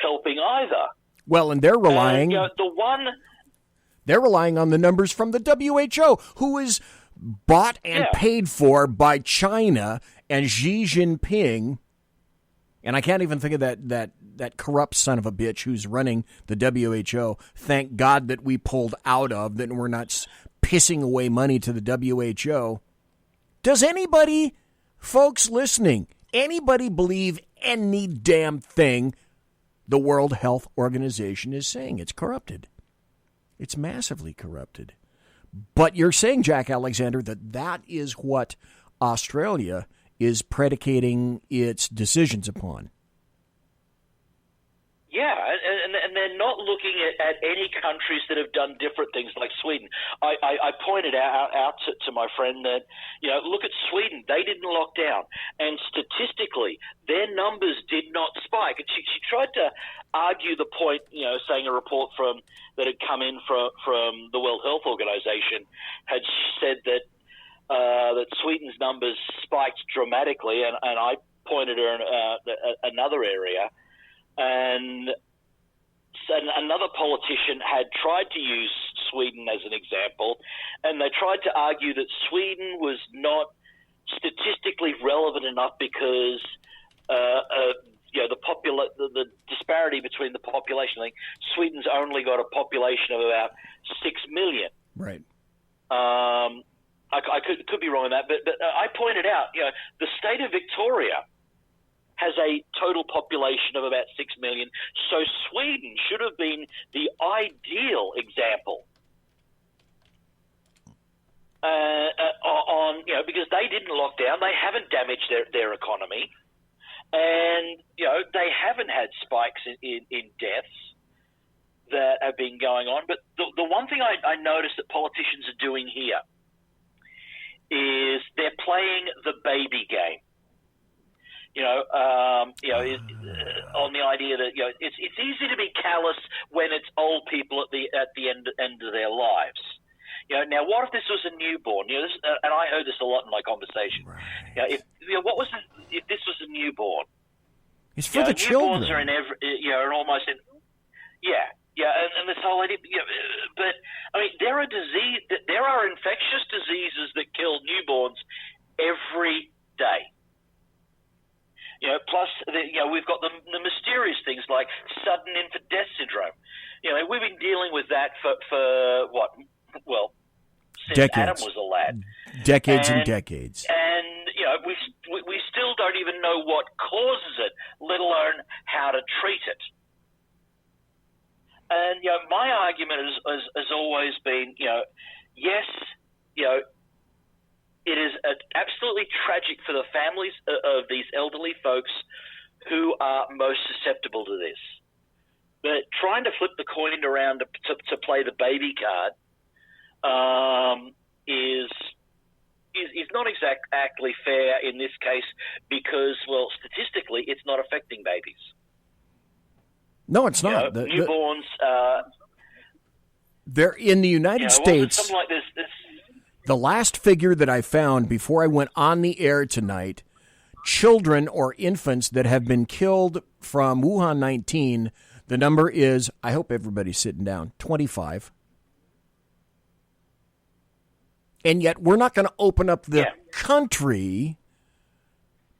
helping either. Well, and they're relying they're relying on the numbers from the WHO, who is bought and paid for by China and Xi Jinping. And I can't even think of that corrupt son of a bitch who's running the WHO. Thank God that we pulled out of, that we're not pissing away money to the WHO. Does anybody, folks listening, anybody believe any damn thing the World Health Organization is saying? It's corrupted. It's massively corrupted. But you're saying, Jack Alexander, that is what Australia is predicating its decisions upon. Yeah, and they're not looking at any countries that have done different things like Sweden. I pointed out to my friend that, look at Sweden. They didn't lock down. And statistically, their numbers did not spike. And she tried to argue the point, saying a report that had come in from the World Health Organization had said that Sweden's numbers spiked dramatically. And I pointed her another area. And another politician had tried to use Sweden as an example, and they tried to argue that Sweden was not statistically relevant enough because the disparity between the population. I think Sweden's only got a population of about 6 million. Right. I could be wrong on that, but I pointed out, the state of Victoria has a total population of about 6 million. So Sweden should have been the ideal example because they didn't lock down, they haven't damaged their economy, and they haven't had spikes in deaths that have been going on. But the one thing I noticed that politicians are doing here is they're playing the baby game. On the idea that it's easy to be callous when it's old people at the end of their lives. Now what if this was a newborn? And I heard this a lot in my conversation. Right. If this was a newborn? It's for the children. Newborns are in every, almost in, and this whole idea. But I mean, there are infectious diseases that kill newborns every day. Plus, we've got the mysterious things like sudden infant death syndrome. We've been dealing with that for what? Well, since decades. Adam was a lad. Decades and decades. And we still don't even know what causes it, let alone how to treat it. And my argument has always been, yes, it is absolutely tragic for the families of these elderly folks who are most susceptible to this. But trying to flip the coin around to play the baby card is not exactly fair in this case because, well, statistically, it's not affecting babies. No, it's not. Newborns. They're in the United States. Something like this. The last figure that I found before I went on the air tonight, children or infants that have been killed from Wuhan 19, the number is, I hope everybody's sitting down, 25. And yet we're not going to open up the country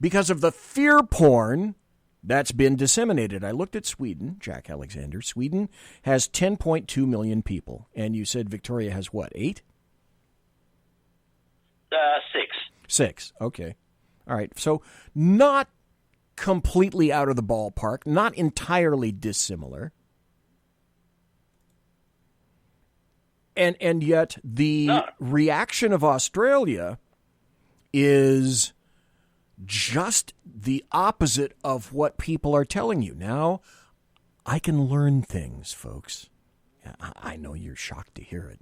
because of the fear porn that's been disseminated. I looked at Sweden, Jack Alexander. Sweden has 10.2 million people. And you said Victoria has what, 8? 6. Okay. All right. So not completely out of the ballpark, not entirely dissimilar. And yet the reaction of Australia is just the opposite of what people are telling you. Now, I can learn things, folks. I know you're shocked to hear it.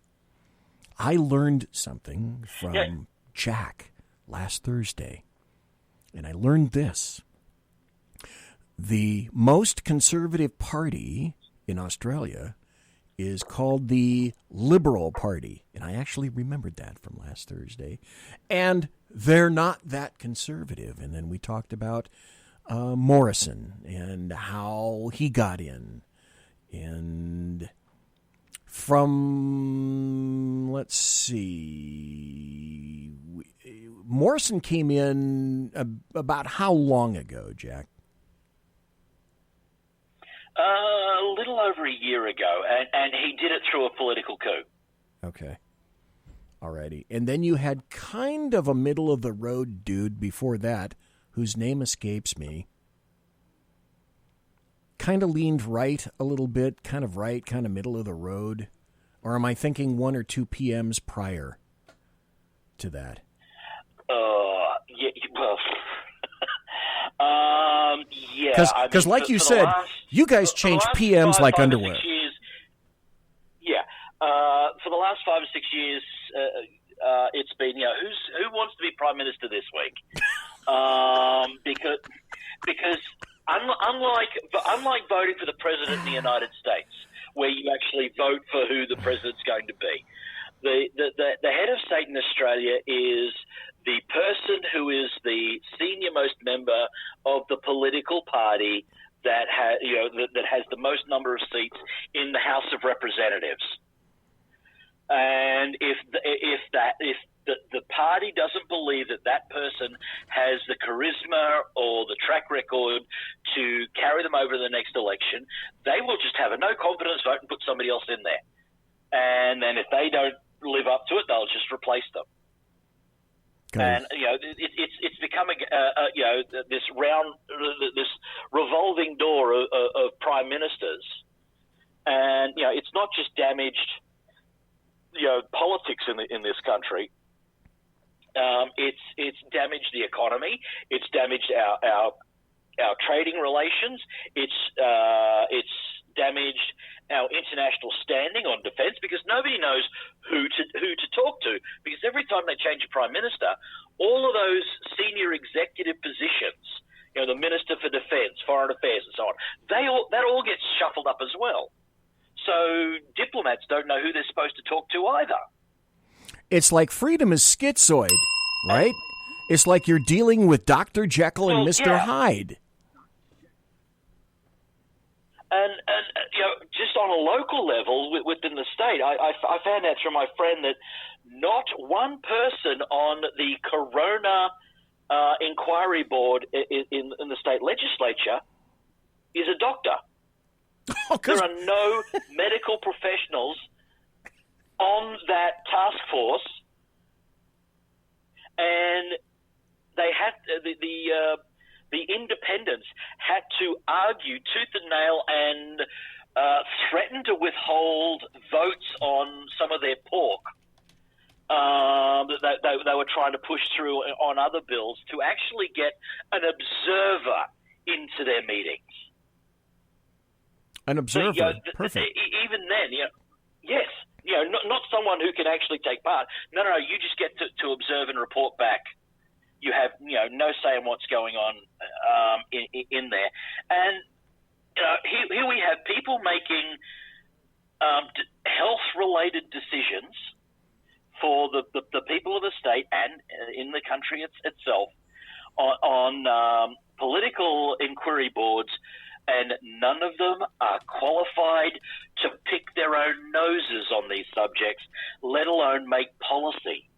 I learned something from Jack last Thursday, and I learned this. The most conservative party in Australia is called the Liberal Party, and I actually remembered that from last Thursday, and they're not that conservative. And then we talked about Morrison and how he got in, and from, let's see, Morrison came in about how long ago, Jack? A little over a year ago, and he did it through a political coup. Okay. Alrighty. And then you had kind of a middle-of-the-road dude before that, whose name escapes me. Kind of leaned right a little bit, kind of right, kind of middle of the road. Or am I thinking 1 or 2 PMs prior to that? Yeah. Because like you said, you guys change PMs like underwear. For the last 5 or 6 years, it's been, who wants to be Prime Minister this week? Because unlike voting for the President in the United States, where you actually vote for who the President's going to be, the head of state in Australia is the person who is the senior-most member of the political party that has the most number of seats in the House of Representatives. And if the party doesn't believe that person has the charisma or the track record to carry them over to the next election, they will just have a no confidence vote and put somebody else in there. And then if they don't live up to it, they'll just replace them. And it's becoming this revolving door of prime ministers, and it's not just damaged politics in this country. It's damaged the economy. It's damaged our trading relations. It's damaged our international standing on defence, because nobody knows who to talk to. Because every time they change a prime minister, all of those senior executive positions, the Minister for Defence, Foreign Affairs, and so on, that all gets shuffled up as well. So diplomats don't know who they're supposed to talk to either. It's like freedom is schizoid, right? It's like you're dealing with Dr. Jekyll and Mr. Hyde. And just on a local level within the state, I found out through my friend that not one person on the Corona Inquiry Board in the state legislature is a doctor. There are no medical professionals on that task force, and they had the independents had to argue tooth and nail and threaten to withhold votes on some of their pork that they were trying to push through on other bills to actually get an observer into their meetings. An observer, so, perfect. Even then, yes, not someone who can actually take part. No, you just get to observe and report back. You have, no say in what's going on in there. And here we have people making health-related decisions for the people of the state and in the country itself on political inquiry boards, and none of them are qualified to pick their own noses on these subjects, let alone make policy.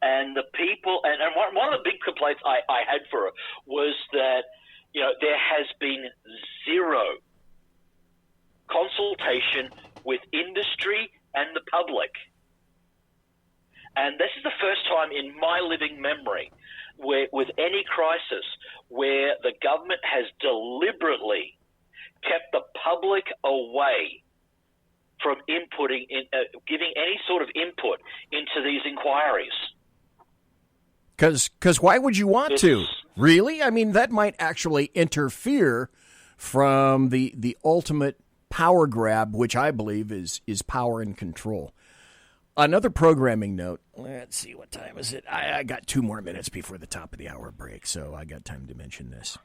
And the people, and one of the big complaints I had for it was that, there has been zero consultation with industry and the public. And this is the first time in my living memory where, with any crisis, where the government has deliberately kept the public away from inputting, giving any sort of input into these inquiries. Because why would you want to? Really? I mean, that might actually interfere from the ultimate power grab, which I believe is power and control. Another programming note. Let's see, what time is it? I got 2 more minutes before the top of the hour break, so I got time to mention this.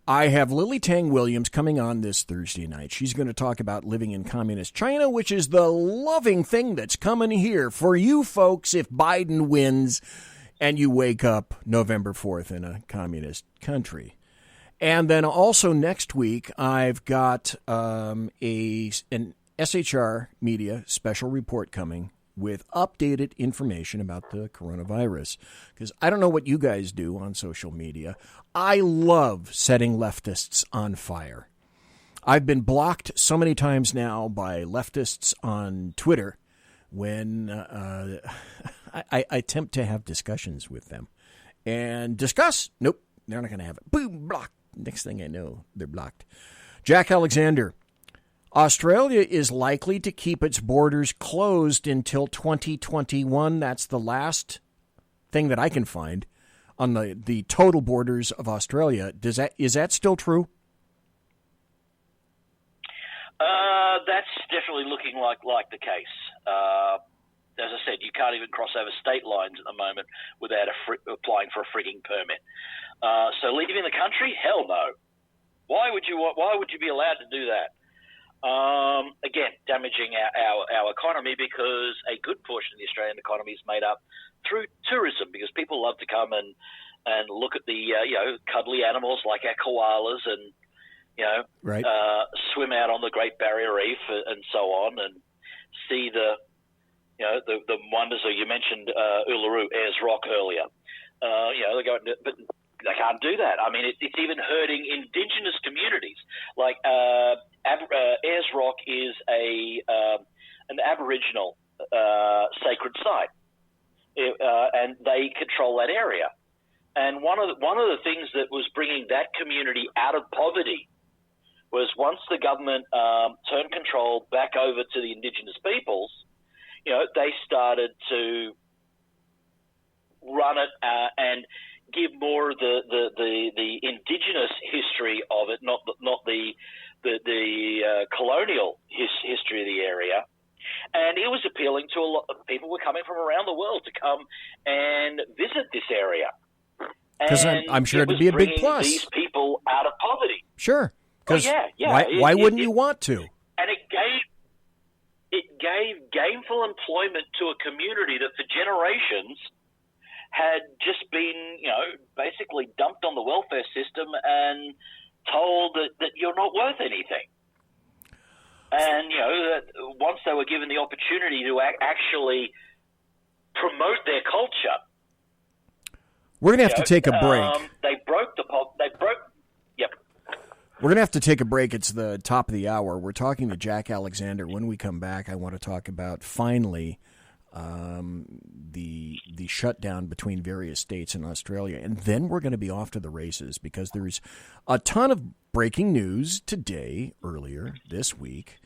I have Lily Tang Williams coming on this Thursday night. She's going to talk about living in communist China, which is the loving thing that's coming here for you folks if Biden wins and you wake up November 4th in a communist country. And then also next week, I've got an SHR Media special report coming with updated information about the coronavirus. Because I don't know what you guys do on social media. I love setting leftists on fire. I've been blocked so many times now by leftists on Twitter when I attempt to have discussions with them. And discuss? Nope, they're not going to have it. Boom, blocked. Next thing I know, they're blocked. Jack Alexander. Australia is likely to keep its borders closed until 2021. That's the last thing that I can find on the total borders of Australia. Is that still true? That's definitely looking like the case. As I said, you can't even cross over state lines at the moment without applying for a frigging permit. So leaving the country? Hell no. Why would you be allowed to do that? Again, damaging our economy, because a good portion of the Australian economy is made up through tourism, because people love to come and look at the cuddly animals like our koalas and right. Swim out on the Great Barrier Reef and so on, and see the wonders. Or you mentioned Uluru, Ayers Rock earlier. They go, but they can't do that. I mean, it's even hurting indigenous communities. Like Ayers Rock is an Aboriginal sacred site, and they control that area. And one of the things that was bringing that community out of poverty was once the government turned control back over to the indigenous peoples, they started to run it and give more of the indigenous history of it, not the colonial history of the area. And it was appealing to a lot of people who were coming from around the world to come and visit this area. Because I'm sure it'd be a big plus. These people out of poverty. Sure. Because yeah. Why wouldn't you want to? And it gave gainful employment to a community that for generations had just been, basically dumped on the welfare system and told that you're not worth anything. And, that once they were given the opportunity to actually promote their culture, we're going to have to take a break. Yep. We're going to have to take a break. It's the top of the hour. We're talking to Jack Alexander. When we come back, I want to talk about, finally, the shutdown between various states in Australia. And then we're going to be off to the races because there's a ton of breaking news today, earlier this week.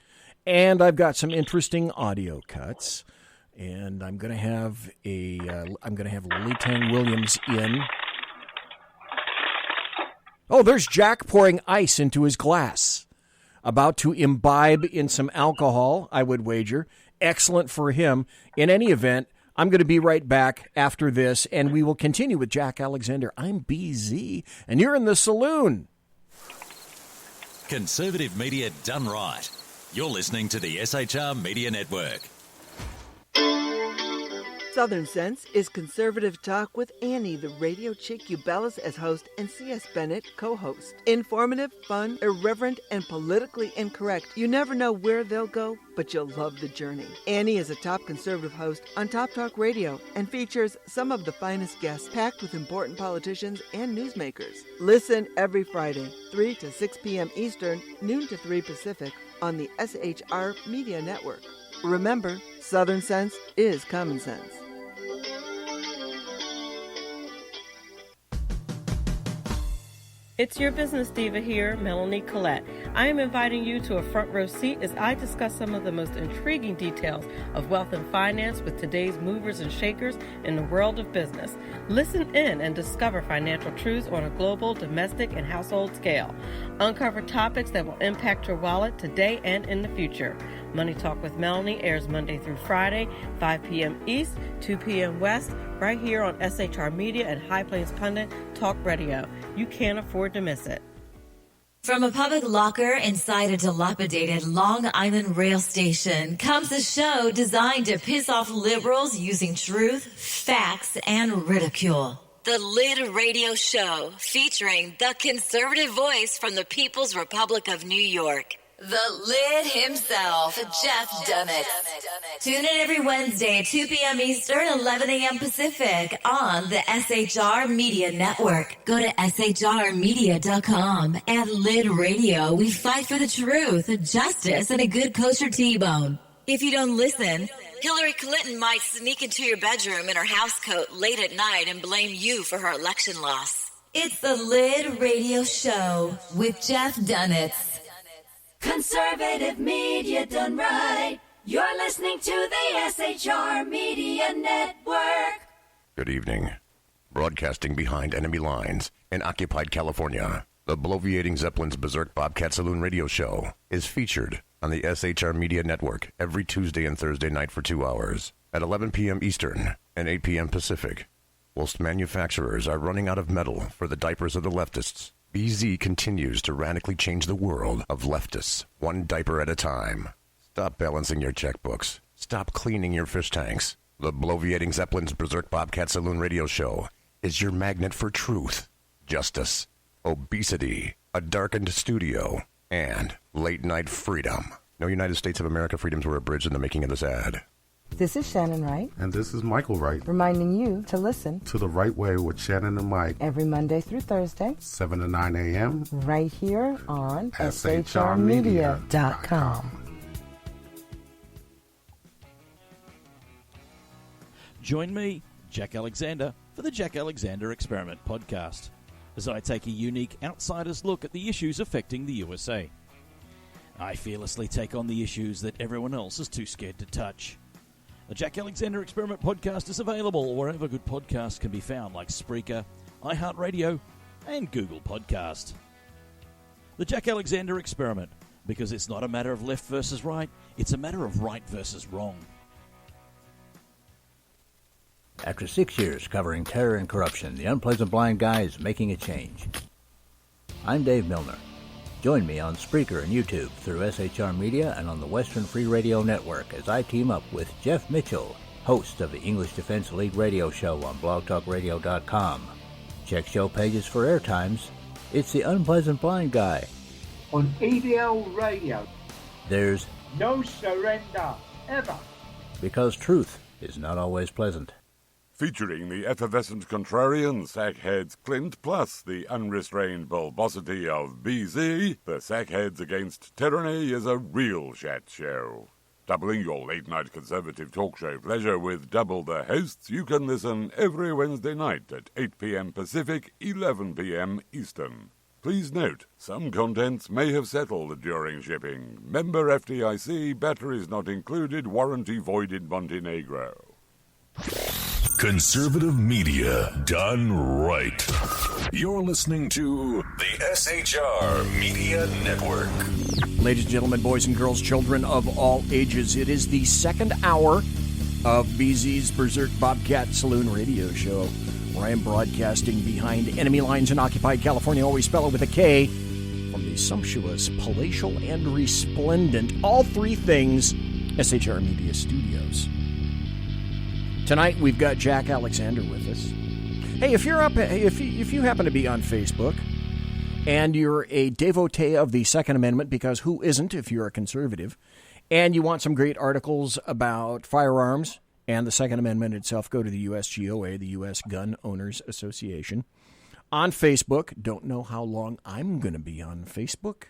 And I've got some interesting audio cuts. And I'm going to have Lily Tang Williams in. Oh, there's Jack pouring ice into his glass. About to imbibe in some alcohol, I would wager. Excellent for him. In any event, I'm going to be right back after this, and we will continue with Jack Alexander. I'm BZ, and you're in the Saloon. Conservative media done right. You're listening to the SHR Media Network. Southern Sense is conservative talk with Annie, the radio chick Ubellis as host and C.S. Bennett co-host. Informative, fun, irreverent, and politically incorrect. You never know where they'll go, but you'll love the journey. Annie is a top conservative host on Top Talk Radio and features some of the finest guests packed with important politicians and newsmakers. Listen every Friday, 3 to 6 p.m. Eastern, noon to 3 Pacific, on the SHR Media Network. Remember, Southern Sense is common sense. It's your business diva here, Melanie Collette. I am inviting you to a front row seat as I discuss some of the most intriguing details of wealth and finance with today's movers and shakers in the world of business. Listen in and discover financial truths on a global, domestic, and household scale. Uncover topics that will impact your wallet today and in the future. Money Talk with Melanie airs Monday through Friday, 5 p.m. East, 2 p.m. West, right here on SHR Media and High Plains Pundit Talk Radio. You can't afford to miss it. From a public locker inside a dilapidated Long Island rail station comes a show designed to piss off liberals using truth, facts, and ridicule. The Lid Radio Show, featuring the conservative voice from the People's Republic of New York. The Lid himself, Jeff Dunnett. Tune in every Wednesday at 2 p.m. Eastern, 11 a.m. Pacific on the SHR Media Network. Go to shrmedia.com. At Lid Radio, we fight for the truth, justice, and a good kosher T-bone. If you don't listen, Hillary Clinton might sneak into your bedroom in her housecoat late at night and blame you for her election loss. It's the Lid Radio Show with Jeff Dunnett. Conservative media done right. You're listening to the SHR Media Network. Good evening. Broadcasting behind enemy lines in occupied California, the bloviating Zeppelin's Berserk Bobcat Saloon radio show is featured on the SHR Media Network every Tuesday and Thursday night for 2 hours at 11 p.m. Eastern and 8 p.m. Pacific. Whilst manufacturers are running out of metal for the diapers of the leftists, BZ continues to radically change the world of leftists, one diaper at a time. Stop balancing your checkbooks. Stop cleaning your fish tanks. The bloviating Zeppelin's Berserk Bobcat Saloon radio show is your magnet for truth, justice, obesity, a darkened studio, and late-night freedom. No United States of America freedoms were abridged in the making of this ad. This is Shannon Wright. And this is Michael Wright. Reminding you to listen to The Right Way with Shannon and Mike. Every Monday through Thursday. 7 to 9 a.m. Right here on SHRmedia.com. Join me, Jack Alexander, for the Jack Alexander Experiment podcast, as I take a unique outsider's look at the issues affecting the USA. I fearlessly take on the issues that everyone else is too scared to touch. The Jack Alexander Experiment podcast is available wherever good podcasts can be found, like Spreaker, iHeartRadio, and Google Podcast. The Jack Alexander Experiment, because it's not a matter of left versus right, it's a matter of right versus wrong. After 6 years covering terror and corruption, the unpleasant blind guy is making a change. I'm Dave Milner. Join me on Spreaker and YouTube through SHR Media and on the Western Free Radio Network as I team up with Jeff Mitchell, host of the English Defense Elite radio show on blogtalkradio.com. Check show pages for airtimes. It's the Unpleasant Blind Guy. On EDL Radio. There's no surrender, ever. Because truth is not always pleasant. Featuring the effervescent contrarian sackheads Clint plus the unrestrained bulbosity of BZ, the Sackheads Against Tyranny is a real chat show. Doubling your late-night conservative talk show pleasure with double the hosts, you can listen every Wednesday night at 8 p.m. Pacific, 11 p.m. Eastern. Please note, some contents may have settled during shipping. Member FDIC, batteries not included, warranty void in Montenegro. Conservative media done right. You're listening to the SHR Media Network. Ladies and gentlemen, boys and girls, children of all ages, it is the second hour of BZ's Berserk Bobcat Saloon radio show, where I am broadcasting behind enemy lines in occupied California, always spell it with a K, from the sumptuous, palatial, and resplendent, all three things, SHR Media Studios. Tonight we've got Jack Alexander with us. Hey, if you happen to be on Facebook and you're a devotee of the Second Amendment, because who isn't if you're a conservative, and you want some great articles about firearms and the Second Amendment itself, go to the USGOA, the U.S. Gun Owners Association. On Facebook, don't know how long I'm going to be on Facebook.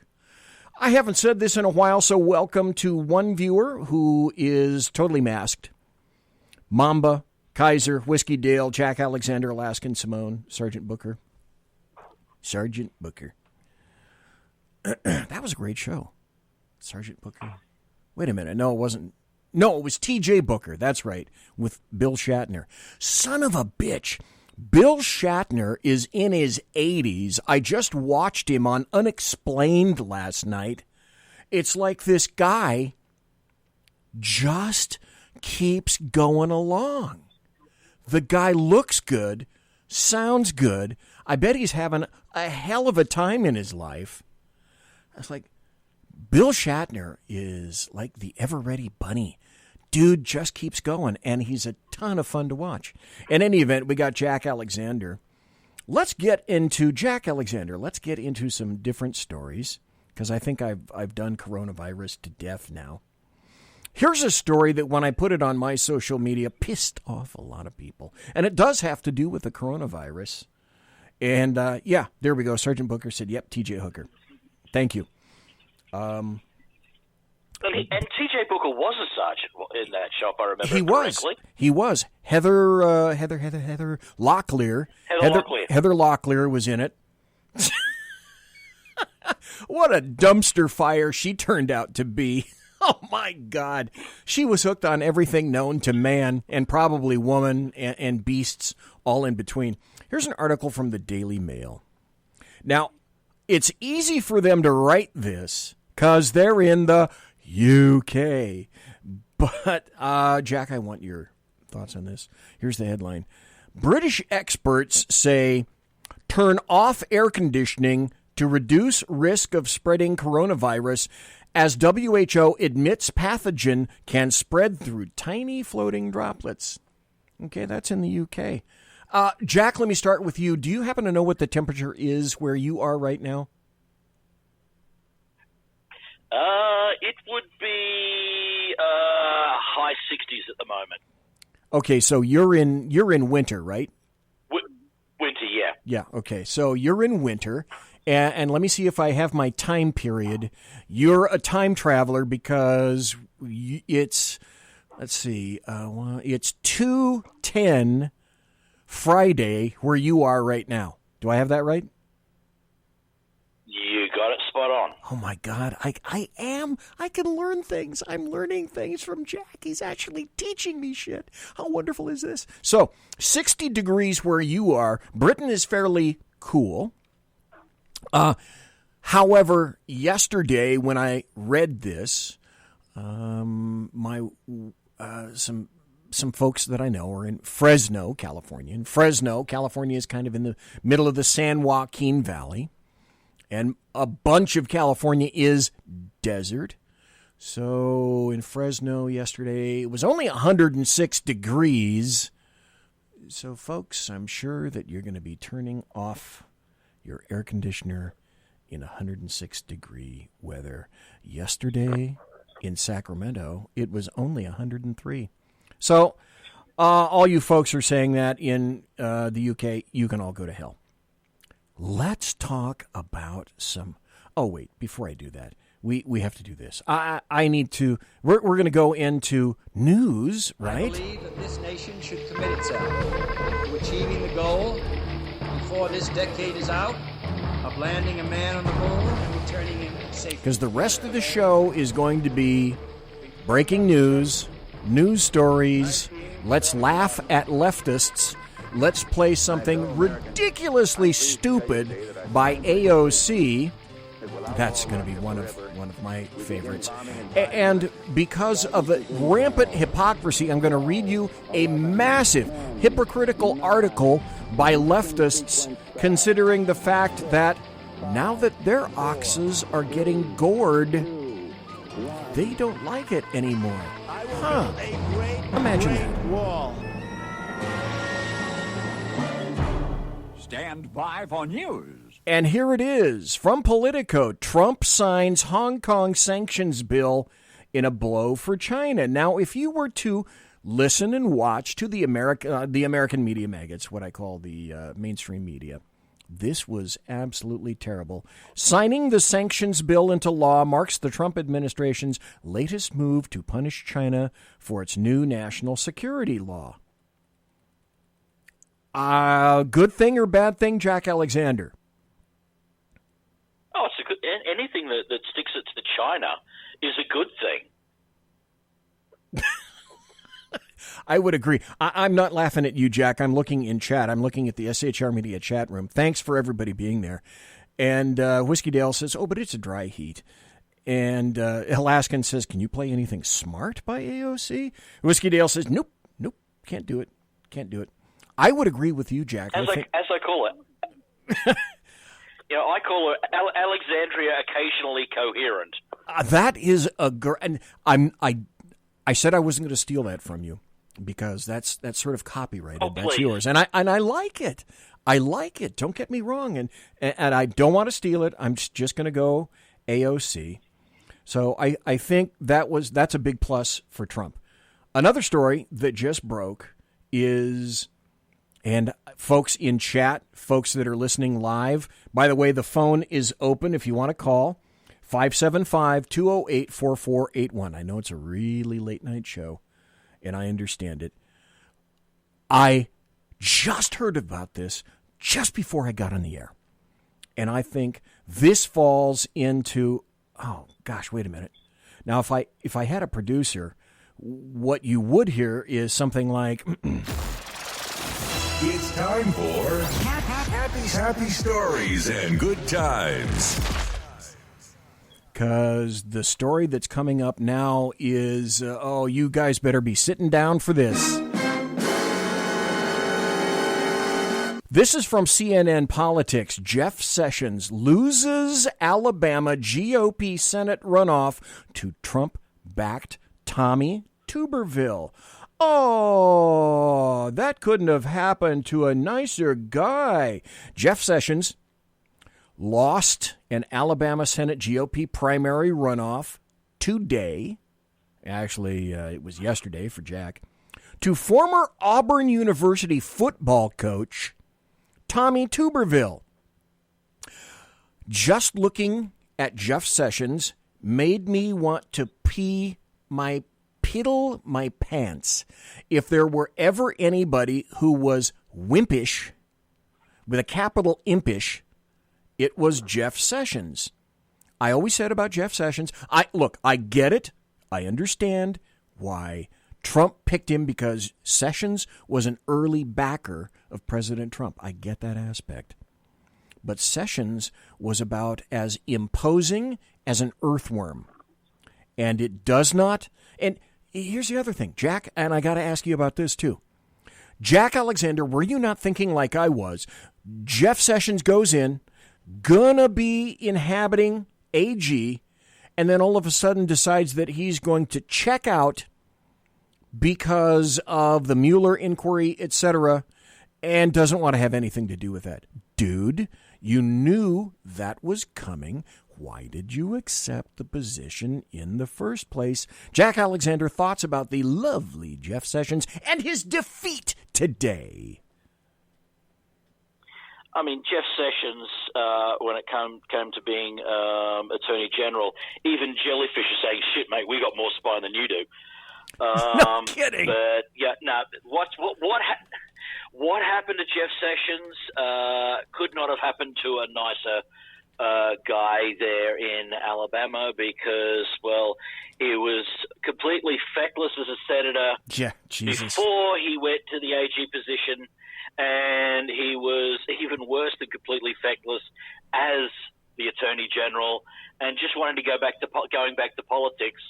I haven't said this in a while, so welcome to one viewer who is totally masked. Mamba, Kaiser, Whiskey Dale, Jack Alexander, Alaskan Simone, Sergeant Booker. Sergeant Booker. That was a great show. Sergeant Booker. Wait a minute. No, it wasn't. No, it was T.J. Booker. That's right. With Bill Shatner. Son of a bitch. Bill Shatner is in his 80s. I just watched him on Unexplained last night. It's like this guy just keeps going along. The guy looks good, sounds good. I bet he's having a hell of a time in his life. I was like, Bill Shatner is like the ever-ready bunny. Dude just keeps going, and he's a ton of fun to watch. In any event, we got Jack Alexander. Let's get into Jack Alexander. Let's get into some different stories, because I think I've done coronavirus to death now. Here's a story that when I put it on my social media pissed off a lot of people. And it does have to do with the coronavirus. And, yeah, there we go. Sergeant Booker said, yep, T.J. Hooker. Thank you. And T.J. Booker was a sergeant in that show, if I remember correctly. He was. Heather Locklear. Heather Locklear was in it. What a dumpster fire she turned out to be. Oh, my God. She was hooked on everything known to man and probably woman and beasts all in between. Here's an article from the Daily Mail. Now, it's easy for them to write this because they're in the UK. But, Jack, I want your thoughts on this. Here's the headline. British experts say turn off air conditioning to reduce risk of spreading coronavirus as WHO admits pathogen can spread through tiny floating droplets. Okay, that's in the UK. Jack, let me start with you. Do you happen to know what the temperature is where you are right now? It would be high 60s at the moment. Okay, so you're in winter, right? Winter, yeah. Yeah, okay. So you're in winter, and let me see if I have my time period. You're a time traveler because it's, let's see, it's 2:10 Friday where you are right now. Do I have that right? You got it spot on. Oh, my God. I am. I can learn things. I'm learning things from Jack. He's actually teaching me shit. How wonderful is this? So, 60 degrees where you are. Britain is fairly cool. However, yesterday when I read this, some folks that I know are in Fresno, California. And Fresno, California is kind of in the middle of the San Joaquin Valley. And a bunch of California is desert. So in Fresno yesterday, it was only 106 degrees. So, folks, I'm sure that you're going to be turning off your air conditioner in 106-degree weather. Yesterday in Sacramento, it was only 103. So all you folks are saying that in the UK, you can all go to hell. Let's talk about some... Oh, wait, before I do that, we have to do this. I need to... We're going to go into news, right? I believe that this nation should commit itself to achieving the goal before this decade is out of landing a man on the moon and returning him safely. Because the rest of the show is going to be breaking news, news stories. Let's laugh at leftists. Let's play something ridiculously stupid by AOC. That's going to be one of my favorites. And because of the rampant hypocrisy, I'm going to read you a massive hypocritical article by leftists considering the fact that now that their oxes are getting gored, they don't like it anymore. Huh. Imagine that. Stand by for news. And here it is. From Politico, Trump signs Hong Kong sanctions bill in a blow for China. Now, if you were to listen and watch to the American media maggots, what I call the mainstream media, this was absolutely terrible. Signing the sanctions bill into law marks the Trump administration's latest move to punish China for its new national security law. Good thing or bad thing, Jack Alexander? Oh, it's a good. Anything that sticks it to China is a good thing. I would agree. I'm not laughing at you, Jack. I'm looking in chat. I'm looking at the SHR Media chat room. Thanks for everybody being there. And Whiskey Dale says, "Oh, but it's a dry heat." And Alaskan says, "Can you play anything smart by AOC?" Whiskey Dale says, "Nope, can't do it. I would agree with you, Jack. As I call it. I call her Alexandria occasionally coherent. That is a and I said I wasn't going to steal that from you because that's sort of copyrighted. Oh, that's yours, and I like it. I like it. Don't get me wrong, and I don't want to steal it. I'm just going to go AOC. So I think that's a big plus for Trump. Another story that just broke is. And folks in chat, folks that are listening live, by the way, the phone is open if you want to call, 575-208-4481. I know it's a really late night show, and I understand it. I just heard about this just before I got on the air. And I think this falls into, oh, gosh, wait a minute. Now, if I had a producer, what you would hear is something like... It's time for happy stories and good times. Because the story that's coming up now is, you guys better be sitting down for this. This is from CNN Politics. Jeff Sessions loses Alabama GOP Senate runoff to Trump-backed Tommy Tuberville. Oh, that couldn't have happened to a nicer guy. Jeff Sessions lost an Alabama Senate GOP primary runoff today. Actually, it was yesterday for Jack, to former Auburn University football coach Tommy Tuberville. Just looking at Jeff Sessions made me want to piddle my pants. If there were ever anybody who was wimpish, with a capital impish, it was Jeff Sessions. I always said about Jeff Sessions, I get it. I understand why Trump picked him, because Sessions was an early backer of President Trump. I get that aspect. But Sessions was about as imposing as an earthworm. And it does not. And here's the other thing, Jack, and I got to ask you about this too. Jack Alexander, were you not thinking like I was? Jeff Sessions goes in, gonna be inhabiting AG, and then all of a sudden decides that he's going to check out because of the Mueller inquiry, etc., and doesn't want to have anything to do with that. Dude, you knew that was coming. Why did you accept the position in the first place? Jack Alexander, thoughts about the lovely Jeff Sessions and his defeat today? I mean, Jeff Sessions, when it came to being Attorney General, even Jellyfish is saying, shit, mate, we got more spine than you do. No kidding. But, yeah, no, what happened to Jeff Sessions could not have happened to a nicer guy there in Alabama, because, well, he was completely feckless as a senator before he went to the AG position, and he was even worse than completely feckless as the Attorney General, and just wanted to going back to politics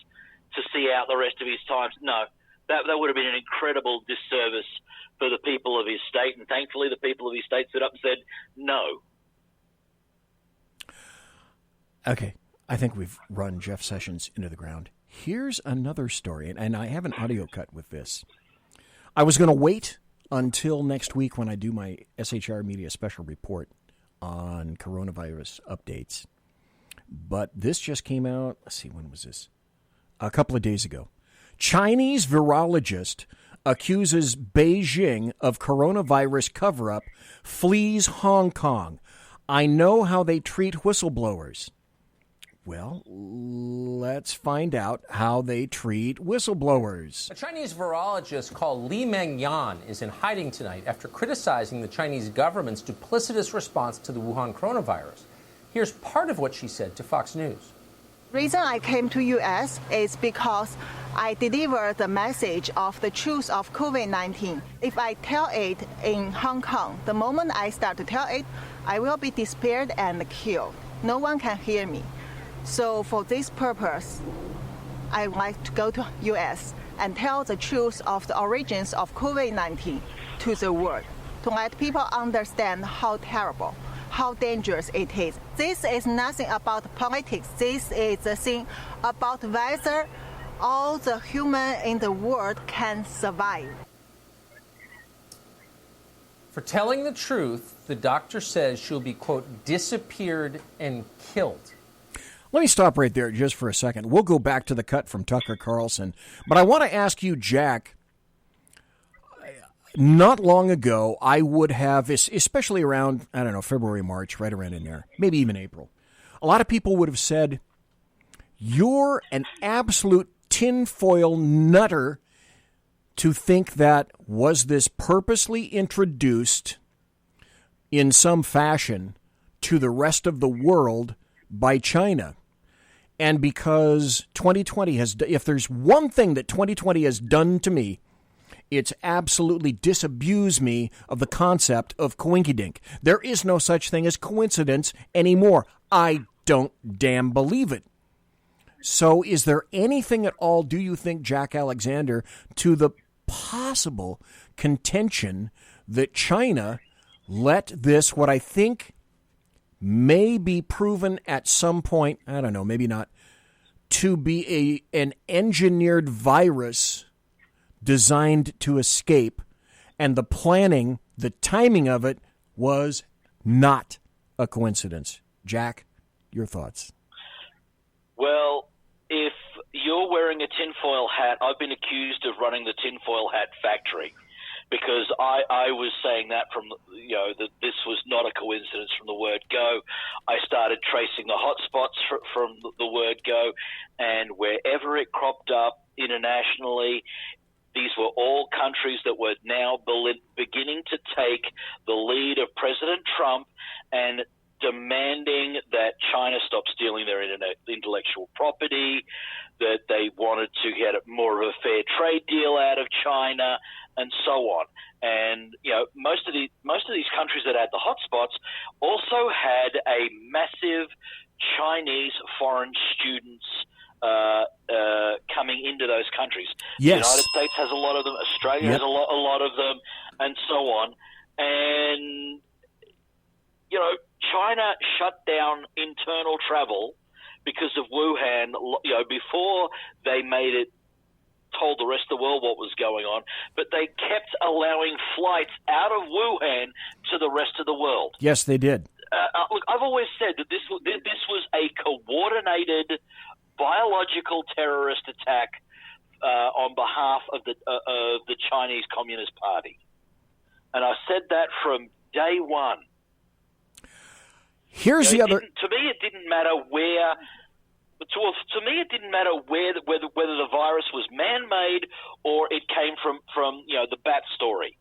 to see out the rest of his time. No, that would have been an incredible disservice for the people of his state, and thankfully the people of his state stood up and said no. Okay, I think we've run Jeff Sessions into the ground. Here's another story, and I have an audio cut with this. I was going to wait until next week when I do my SHR Media special report on coronavirus updates. But this just came out, let's see, when was this? A couple of days ago. Chinese virologist accuses Beijing of coronavirus cover-up, flees Hong Kong. I know how they treat whistleblowers. Well, let's find out how they treat whistleblowers. A Chinese virologist called Li Mengyan is in hiding tonight after criticizing the Chinese government's duplicitous response to the Wuhan coronavirus. Here's part of what she said to Fox News. The reason I came to U.S. is because I deliver the message of the truth of COVID-19. If I tell it in Hong Kong, the moment I start to tell it, I will be disappeared and killed. No one can hear me. So for this purpose, I would like to go to U.S. and tell the truth of the origins of COVID-19 to the world, to let people understand how terrible, how dangerous it is. This is nothing about politics. This is a thing about whether all the human in the world can survive. For telling the truth, the doctor says she'll be, quote, disappeared and killed. Let me stop right there just for a second. We'll go back to the cut from Tucker Carlson. But I want to ask you, Jack, not long ago, I would have, especially around, I don't know, February, March, right around in there, maybe even April, a lot of people would have said, you're an absolute tinfoil nutter to think that was this purposely introduced in some fashion to the rest of the world by China. And because 2020 has, if there's one thing that 2020 has done to me, it's absolutely disabused me of the concept of coinkydink. There is no such thing as coincidence anymore. I don't damn believe it. So is there anything at all, do you think, Jack Alexander, to the possible contention that China let this, what I think may be proven at some point, I don't know, maybe not, to be an engineered virus designed to escape, and the planning, the timing of it was not a coincidence. Jack, your thoughts? Well, if you're wearing a tinfoil hat. I've been accused of running the tinfoil hat factory, because I was saying that from, that this was not a coincidence from the word go. I started tracing the hotspots from the word go, and wherever it cropped up internationally, these were all countries that were now beginning to take the lead of President Trump and demanding that China stop stealing their intellectual property, that they wanted to get more of a fair trade deal out of China, and so on. And most of these countries that had the hotspots also had a massive Chinese foreign students coming into those countries. Yes. The United States has a lot of them. Australia has a lot of them, and so on. And China shut down internal travel because of Wuhan. Before they told the rest of the world what was going on, but they kept allowing flights out of Wuhan to the rest of the world. Yes, they did. Look, I've always said that this was a coordinated biological terrorist attack on behalf of the Chinese Communist Party, and I said that from day one. Here's the other. To me, it didn't matter where. To me, it didn't matter whether the virus was man-made or it came from the bat story.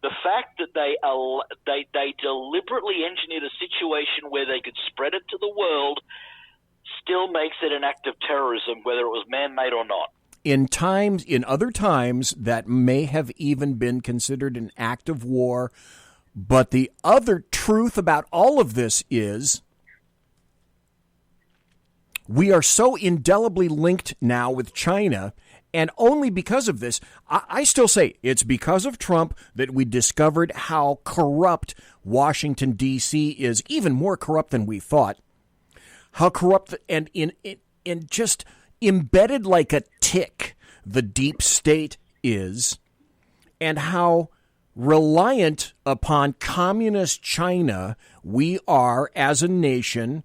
The fact that they deliberately engineered a situation where they could spread it to the world still makes it an act of terrorism, whether it was man-made or not. In other times, that may have even been considered an act of war. But the other truth about all of this is we are so indelibly linked now with China, and only because of this, I still say it's because of Trump that we discovered how corrupt Washington, D.C. is, even more corrupt than we thought. How corrupt and in just embedded like a tick the deep state is, and how reliant upon communist China we are as a nation.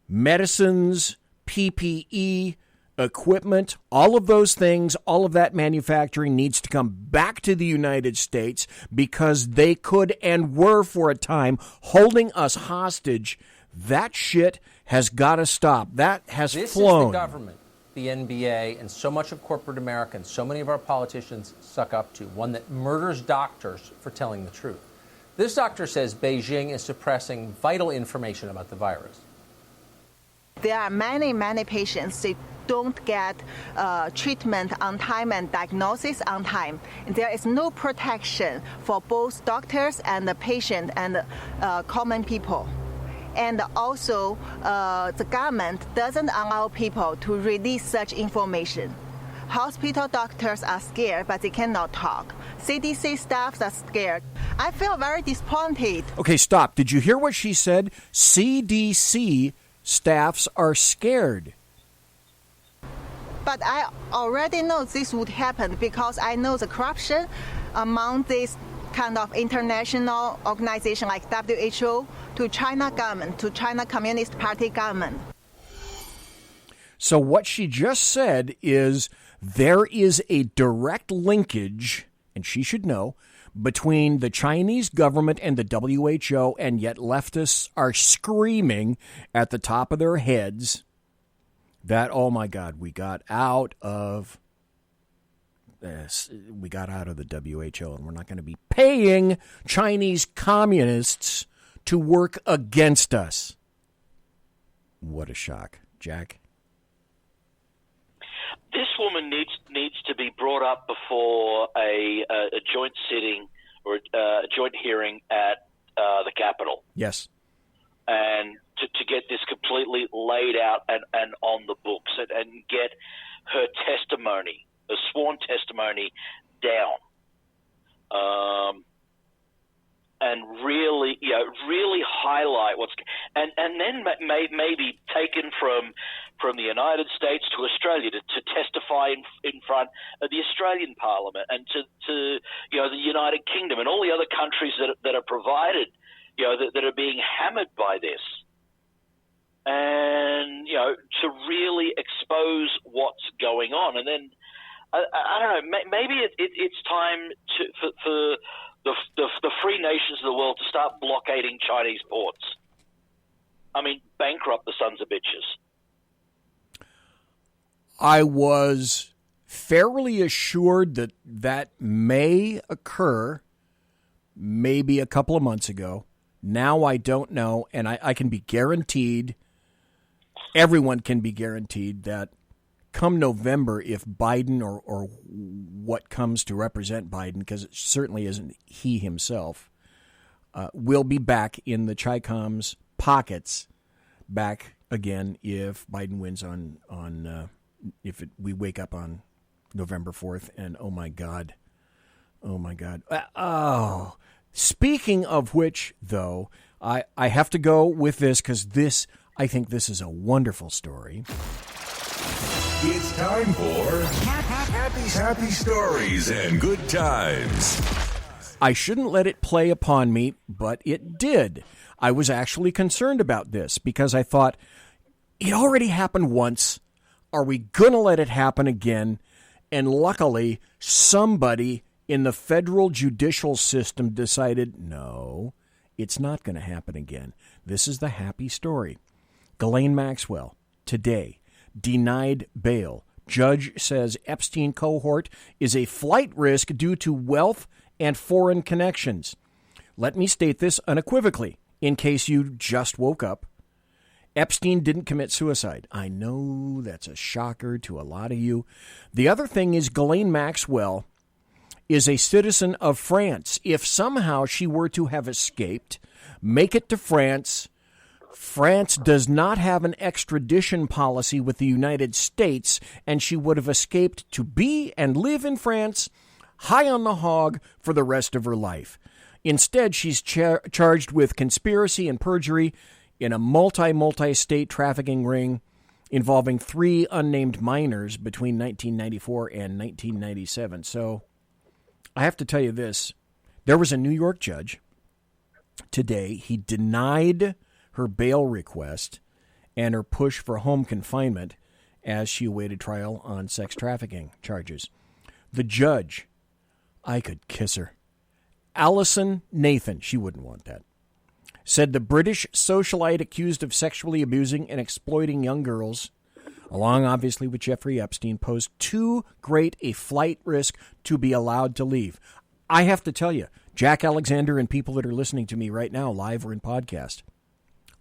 Medicines, PPE, equipment, all of those things, all of that manufacturing needs to come back to the United States because they could and were for a time holding us hostage. That shit has got to stop. That has flown. This is the government, the NBA, and so much of corporate America and so many of our politicians suck up to, one that murders doctors for telling the truth. This doctor says Beijing is suppressing vital information about the virus. There are many patients that don't get treatment on time and diagnosis on time. There is no protection for both doctors and the patient and common people. And also, the government doesn't allow people to release such information. Hospital doctors are scared, but they cannot talk. CDC staffs are scared. I feel very disappointed. Okay, stop. Did you hear what she said? CDC staffs are scared. But I already know this would happen because I know the corruption among this kind of international organization like WHO, to China government, to China Communist Party government. So what she just said is there is a direct linkage, and she should know, between the Chinese government and the WHO, and yet leftists are screaming at the top of their heads that, oh my God, we got out of the WHO, and we're not going to be paying Chinese communists to work against us. What a shock. Jack? This woman needs to be brought up before a joint sitting or a joint hearing at the Capitol. Yes. And to get this completely laid out and on the books and get her testimony, a sworn testimony, down. And really highlight what's and then maybe taken from the United States to Australia to testify in front of the Australian Parliament and to the United Kingdom and all the other countries that are provided, that are being hammered by this. and to really expose what's going on. And then I don't know, maybe it's time for the free nations of the world to start blockading Chinese ports. I mean, bankrupt the sons of bitches. I was fairly assured that may occur maybe a couple of months ago. Now I don't know, and I can be guaranteed, everyone can be guaranteed that come November, if Biden or what comes to represent Biden, because it certainly isn't he himself, will be back in the Chi-Com's pockets back again if Biden wins we wake up on November 4th, and oh my God. Speaking of which, though, I have to go with this because I think this is a wonderful story. It's time for happy stories and good times. I shouldn't let it play upon me, but it did. I was actually concerned about this because I thought, it already happened once. Are we going to let it happen again? And luckily, somebody in the federal judicial system decided, no, it's not going to happen again. This is the happy story. Ghislaine Maxwell, today, denied bail. Judge says Epstein cohort is a flight risk due to wealth and foreign connections. Let me state this unequivocally, in case you just woke up. Epstein didn't commit suicide. I know that's a shocker to a lot of you. The other thing is Ghislaine Maxwell is a citizen of France. If somehow she were to have escaped, make it to France, France does not have an extradition policy with the United States, and she would have escaped to be and live in France high on the hog for the rest of her life. Instead, she's charged with conspiracy and perjury in a multi-state trafficking ring involving 3 unnamed minors between 1994 and 1997. So I have to tell you this. There was a New York judge today. He denied her bail request and her push for home confinement as she awaited trial on sex trafficking charges. The judge, I could kiss her. Alison Nathan, she wouldn't want that, said the British socialite accused of sexually abusing and exploiting young girls, along obviously with Jeffrey Epstein, posed too great a flight risk to be allowed to leave. I have to tell you, Jack Alexander and people that are listening to me right now, live or in podcast,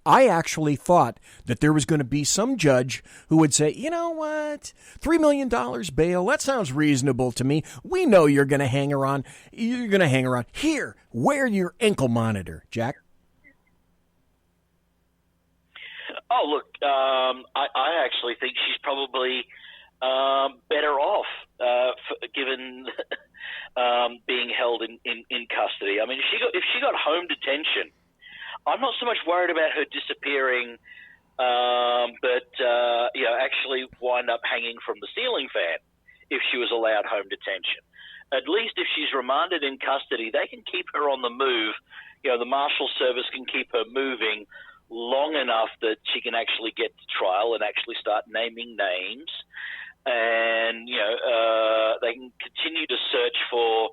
I actually thought that there was going to be some judge who would say, you know what, $3 million bail, that sounds reasonable to me. We know you're going to hang around. You're going to hang around. Here, wear your ankle monitor, Jack. Oh, look, I actually think she's probably better off given being held in custody. I mean, if she got home detention, I'm not so much worried about her disappearing, but actually wind up hanging from the ceiling fan if she was allowed home detention. At least if she's remanded in custody, they can keep her on the move. The Marshal Service can keep her moving long enough that she can actually get to trial and actually start naming names. And, they can continue to search for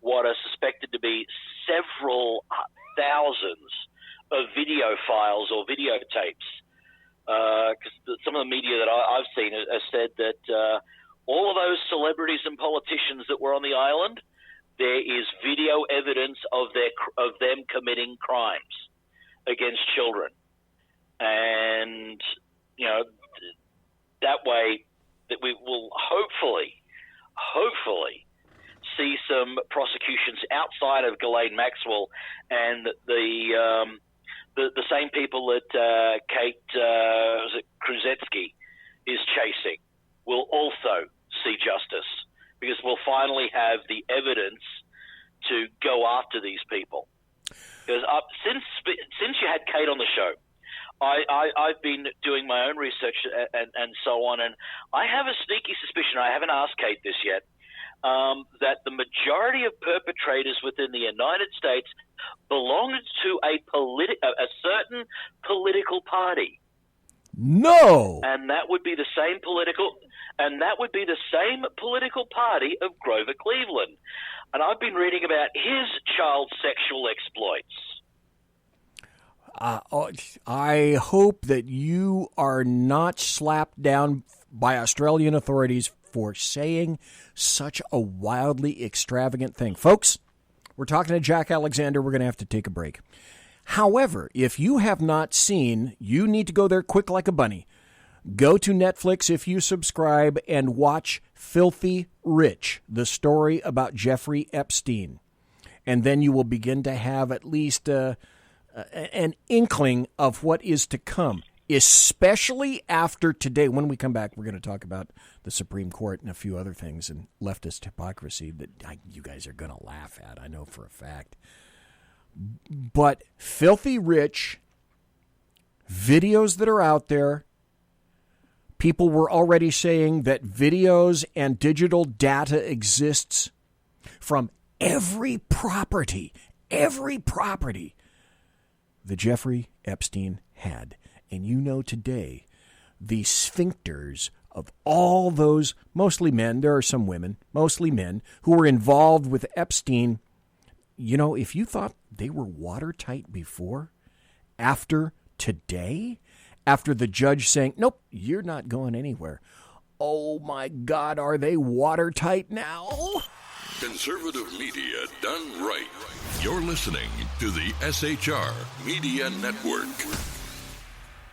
what are suspected to be several thousands of video files or videotapes. Because some of the media that I've seen has said that all of those celebrities and politicians that were on the island, there is video evidence of them committing crimes against children. And, that way that we will hopefully see some prosecutions outside of Ghislaine Maxwell and the same people that Kate Kruzetsky is chasing will also see justice, because we'll finally have the evidence to go after these people. Because since you had Kate on the show, I've been doing my own research and so on, and I have a sneaky suspicion, I haven't asked Kate this yet, that the majority of perpetrators within the United States belonged to a certain political party. No. And that would be the same political party of Grover Cleveland. And I've been reading about his child sexual exploits. I hope that you are not slapped down by Australian authorities for saying such a wildly extravagant thing. Folks, we're talking to Jack Alexander. We're going to have to take a break. However, if you have not seen, you need to go there quick like a bunny. Go to Netflix if you subscribe and watch Filthy Rich, the story about Jeffrey Epstein. And then you will begin to have at least an inkling of what is to come, especially after today. When we come back, we're going to talk about the Supreme Court and a few other things and leftist hypocrisy that you guys are going to laugh at, I know for a fact. But Filthy Rich, videos that are out there, people were already saying that videos and digital data exists from every property that Jeffrey Epstein had. And you know today, the sphincters of all those, mostly men, there are some women, mostly men, who were involved with Epstein, you know, if you thought they were watertight before, after today, after the judge saying, nope, you're not going anywhere. Oh, my God, are they watertight now? Conservative media done right. You're listening to the SHR Media Network.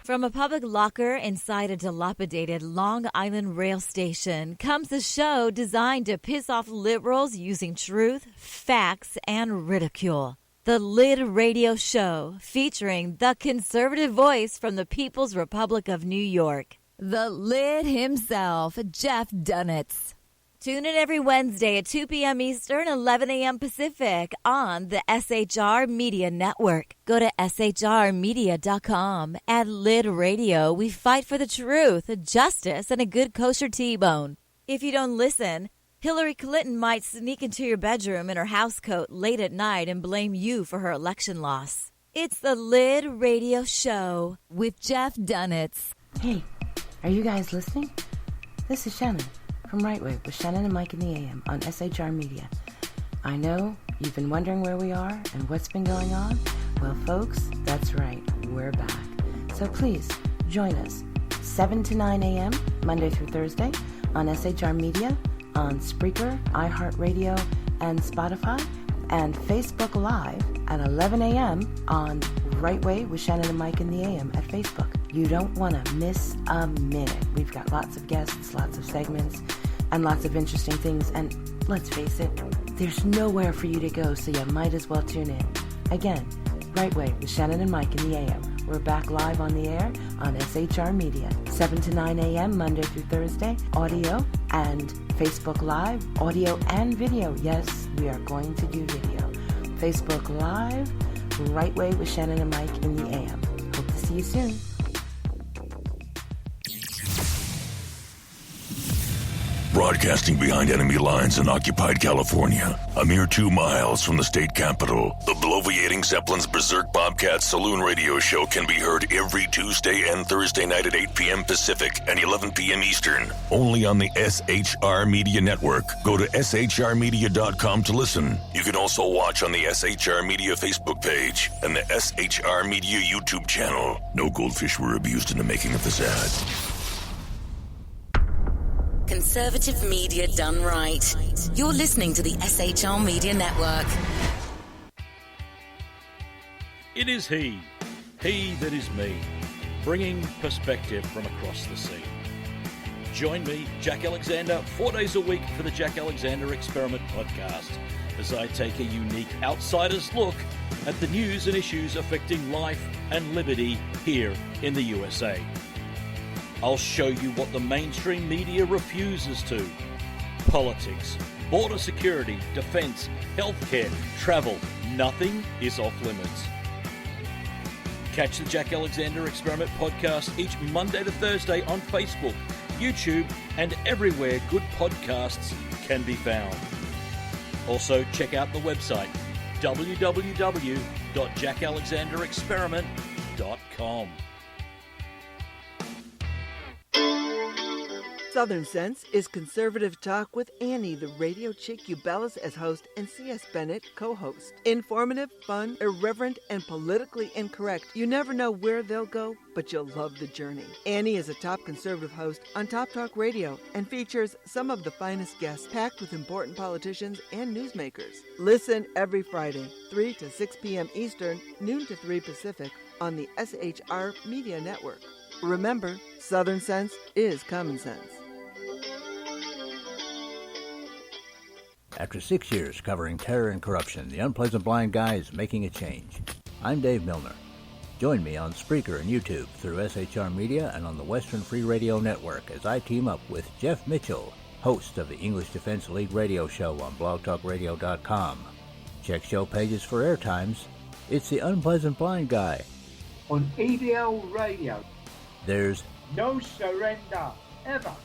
From a public locker inside a dilapidated Long Island rail station comes a show designed to piss off liberals using truth, facts, and ridicule. The Lid Radio Show, featuring the conservative voice from the People's Republic of New York, the Lid himself, Jeff Dunetz. Tune in every Wednesday at 2 p.m. Eastern, 11 a.m. Pacific on the SHR Media Network. Go to shrmedia.com. At Lid Radio, we fight for the truth, justice, and a good kosher T-bone. If you don't listen, Hillary Clinton might sneak into your bedroom in her housecoat late at night and blame you for her election loss. It's the Lid Radio Show with Jeff Dunetz. Hey, are you guys listening? This is Shannon from Right Way with Shannon and Mike in the AM on SHR Media. I know you've been wondering where we are and what's been going on. Well, folks, that's right. We're back. So please join us 7 to 9 a.m. Monday through Thursday on SHR Media, on Spreaker, iHeartRadio, and Spotify, and Facebook Live at 11 a.m. on Right Way with Shannon and Mike in the AM at Facebook. You don't want to miss a minute. We've got lots of guests, lots of segments, and lots of interesting things. And let's face it, there's nowhere for you to go, so you might as well tune in. Again, Right Way with Shannon and Mike in the AM. We're back live on the air on SHR Media, 7 to 9 a.m. Monday through Thursday, audio and Facebook Live, audio and video. Yes, we are going to do video. Facebook Live, Right Way with Shannon and Mike in the AM. Hope to see you soon. Broadcasting behind enemy lines in occupied California, a mere 2 miles from the state capital, the bloviating Zeppelin's Berserk Bobcat Saloon radio show can be heard every Tuesday and Thursday night at 8 p.m. Pacific and 11 p.m. Eastern, only on the SHR Media Network. Go to shrmedia.com to listen. You can also watch on the SHR Media Facebook page and the SHR Media YouTube channel. No goldfish were abused in the making of this ad. Conservative media done right. You're listening to the SHR Media Network. It is he that is me, bringing perspective from across the sea. Join me, Jack Alexander, 4 days a week for the Jack Alexander Experiment podcast, as I take a unique outsider's look at the news and issues affecting life and liberty here in the USA. I'll show you what the mainstream media refuses to. Politics, border security, defense, healthcare, travel, nothing is off limits. Catch the Jack Alexander Experiment podcast each Monday to Thursday on Facebook, YouTube, and everywhere good podcasts can be found. Also, check out the website, www.jackalexanderexperiment.com. Southern Sense is conservative talk with Annie, the radio chick you bellows as host, and C.S. Bennett, co-host. Informative, fun, irreverent, and politically incorrect. You never know where they'll go, but you'll love the journey. Annie is a top conservative host on Top Talk Radio and features some of the finest guests packed with important politicians and newsmakers. Listen every Friday, 3 to 6 p.m. Eastern, noon to 3 Pacific, on the SHR Media Network. Remember, Southern Sense is common sense. After 6 years covering terror and corruption, the Unpleasant Blind Guy is making a change. I'm Dave Milner. Join me on Spreaker and YouTube through SHR Media and on the Western Free Radio Network as I team up with Jeff Mitchell, host of the English Defense League radio show on blogtalkradio.com. Check show pages for airtimes. It's the Unpleasant Blind Guy. On ADL Radio. There's no surrender, ever.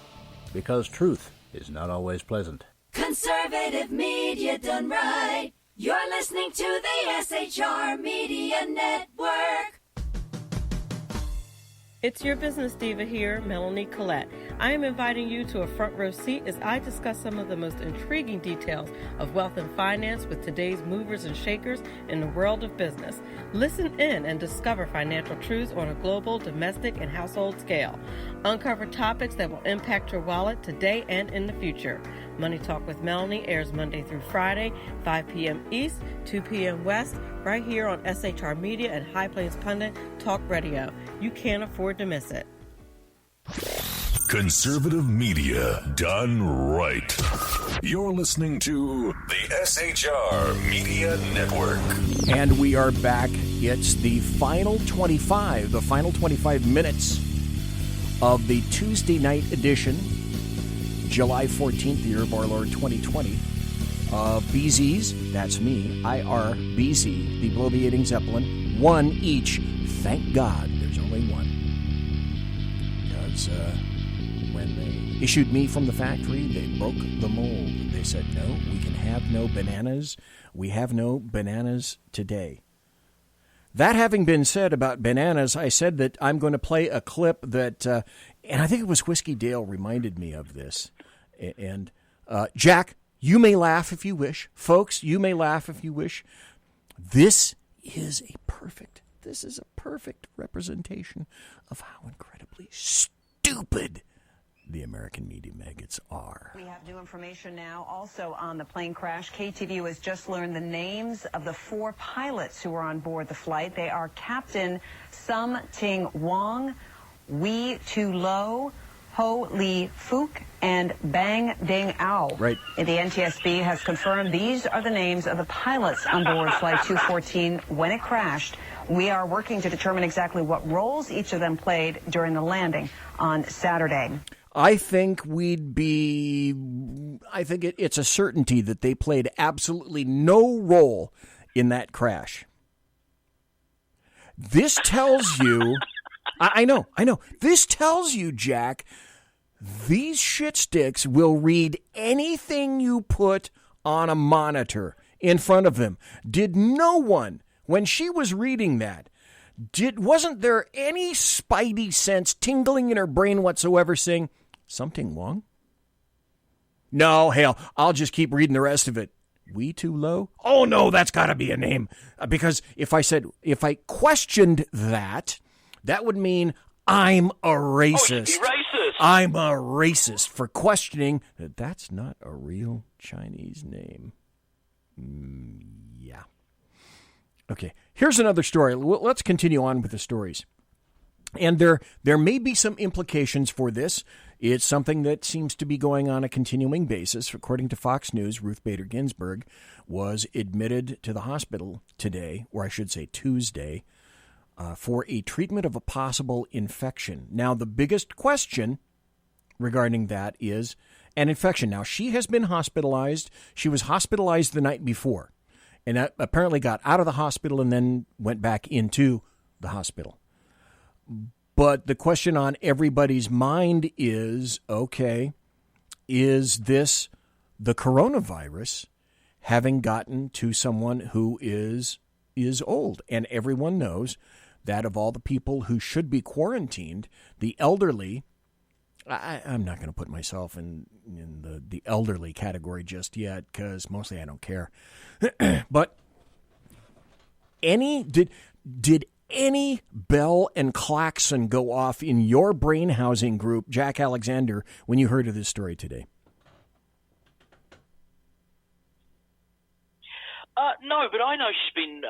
Because truth is not always pleasant. Conservative media done right. You're listening to the SHR Media Network. It's your business diva here, Melanie Collette. I am inviting you to a front row seat as I discuss some of the most intriguing details of wealth and finance with today's movers and shakers in the world of business. Listen in and discover financial truths on a global, domestic, and household scale. Uncover topics that will impact your wallet today and in the future. Money Talk with Melanie airs Monday through Friday, 5 p.m. East, 2 p.m. West, right here on SHR Media and High Plains Pundit Talk Radio. You can't afford to miss it. Conservative media done right. You're listening to the SHR Media Network. And we are back. It's the final 25 minutes of the Tuesday night edition, July 14th, the year of our Lord 2020, of BZs, that's me, IRBZ, the Bloviating Zeppelin, one each. Thank God there's only one. Because when they issued me from the factory, they broke the mold. They said, no, we can have no bananas. We have no bananas today. That having been said about bananas, I said that I'm going to play a clip that, and I think it was Whiskey Dale reminded me of this. And Jack, you may laugh if you wish. Folks, you may laugh if you wish. This is a perfect representation of how incredibly stupid the American media maggots are. We have new information now also on the plane crash. KTVU has just learned the names of the 4 pilots who were on board the flight. They are Captain Sum Ting Wong, Wee Tu Lo, Ho Lee Fook, and Bang Ding Ao. Right. The NTSB has confirmed these are the names of the pilots on board Flight 214 when it crashed. We are working to determine exactly what roles each of them played during the landing on Saturday. I think it's a certainty that they played absolutely no role in that crash. This tells you, I know. This tells you, Jack, these shitsticks will read anything you put on a monitor in front of them. Did no one, when she was reading that, wasn't there any spidey sense tingling in her brain whatsoever saying, something wrong? No, hell, I'll just keep reading the rest of it. We too low? Oh, no, that's got to be a name. Because if I questioned that, that would mean I'm a racist. Oh, racist. I'm a racist for questioning that that's not a real Chinese name. Yeah. Okay, here's another story. Let's continue on with the stories. And there may be some implications for this. It's something that seems to be going on a continuing basis. According to Fox News, Ruth Bader Ginsburg was admitted to the hospital today, or I should say Tuesday, for a treatment of a possible infection. Now, the biggest question regarding that is an infection. Now, she has been hospitalized. She was hospitalized the night before, and apparently got out of the hospital and then went back into the hospital. But the question on everybody's mind is, okay, is this the coronavirus having gotten to someone who is old? And everyone knows that of all the people who should be quarantined, the elderly I'm not going to put myself in the elderly category just yet, because mostly I don't care. But did any bell and klaxon go off in your brain housing group, Jack Alexander, when you heard of this story today? No, but I know she's been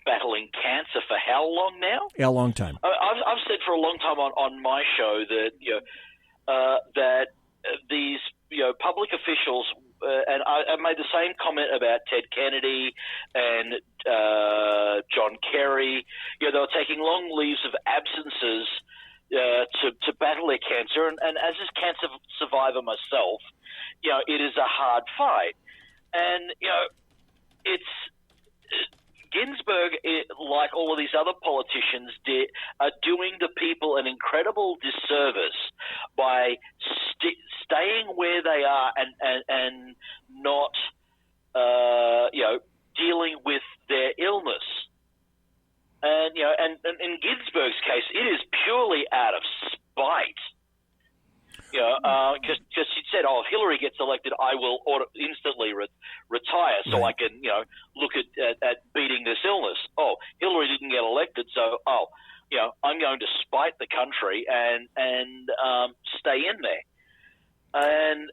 battling cancer for how long now? A long time. I've said for a long time on my show that these public officials, and I made the same comment about Ted Kennedy and John Kerry. They were taking long leaves of absences to battle their cancer, and as a cancer survivor myself, it is a hard fight, and it's Ginsburg, like all of these other politicians, are doing the people an incredible disservice by staying where they are and not, dealing with their illness. And and in Ginsburg's case, it is purely out of spite. Because she said, if Hillary gets elected, I will instantly retire so I can, look at beating this illness. Oh, Hillary didn't get elected, so, I'm going to spite the country and stay in there. And,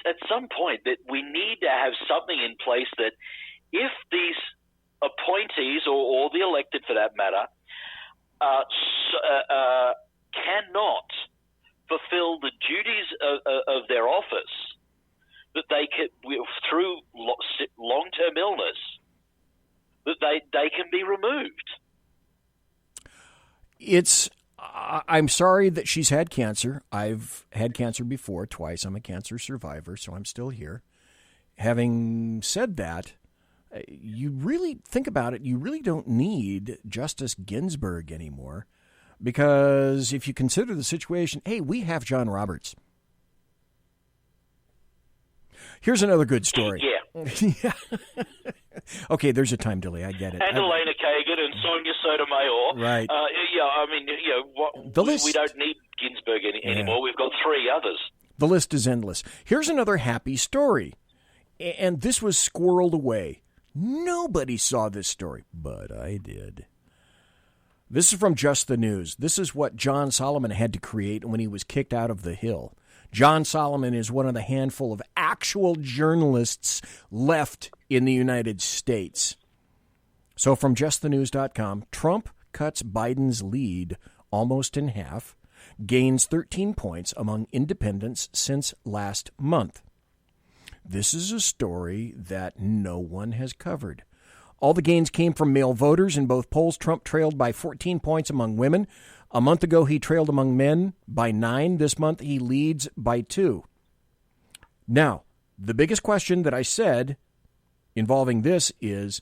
at some point that we need to have something in place that if these appointees or the elected for that matter cannot fulfill the duties of their office, that they can, through long-term illness, that they can be removed. I'm sorry that she's had cancer. I've had cancer before, twice. I'm a cancer survivor, so I'm still here. Having said that, you really think about it, you really don't need Justice Ginsburg anymore. Because if you consider the situation, hey, we have John Roberts. Here's another good story. Yeah. Okay, there's a time delay. I get it. And Elena Kagan and Sonia Sotomayor. Right. We don't need Ginsburg anymore. We've got three others. The list is endless. Here's another happy story. And this was squirreled away. Nobody saw this story, but I did. This is from Just the News. This is what John Solomon had to create when he was kicked out of the Hill. John Solomon is one of the handful of actual journalists left in the United States. So from justthenews.com, Trump cuts Biden's lead almost in half, gains 13 points among independents since last month. This is a story that no one has covered. All the gains came from male voters. In both polls, Trump trailed by 14 points among women. A month ago, he trailed among men by 9. This month, he leads by 2. Now, the biggest question that I said involving this is,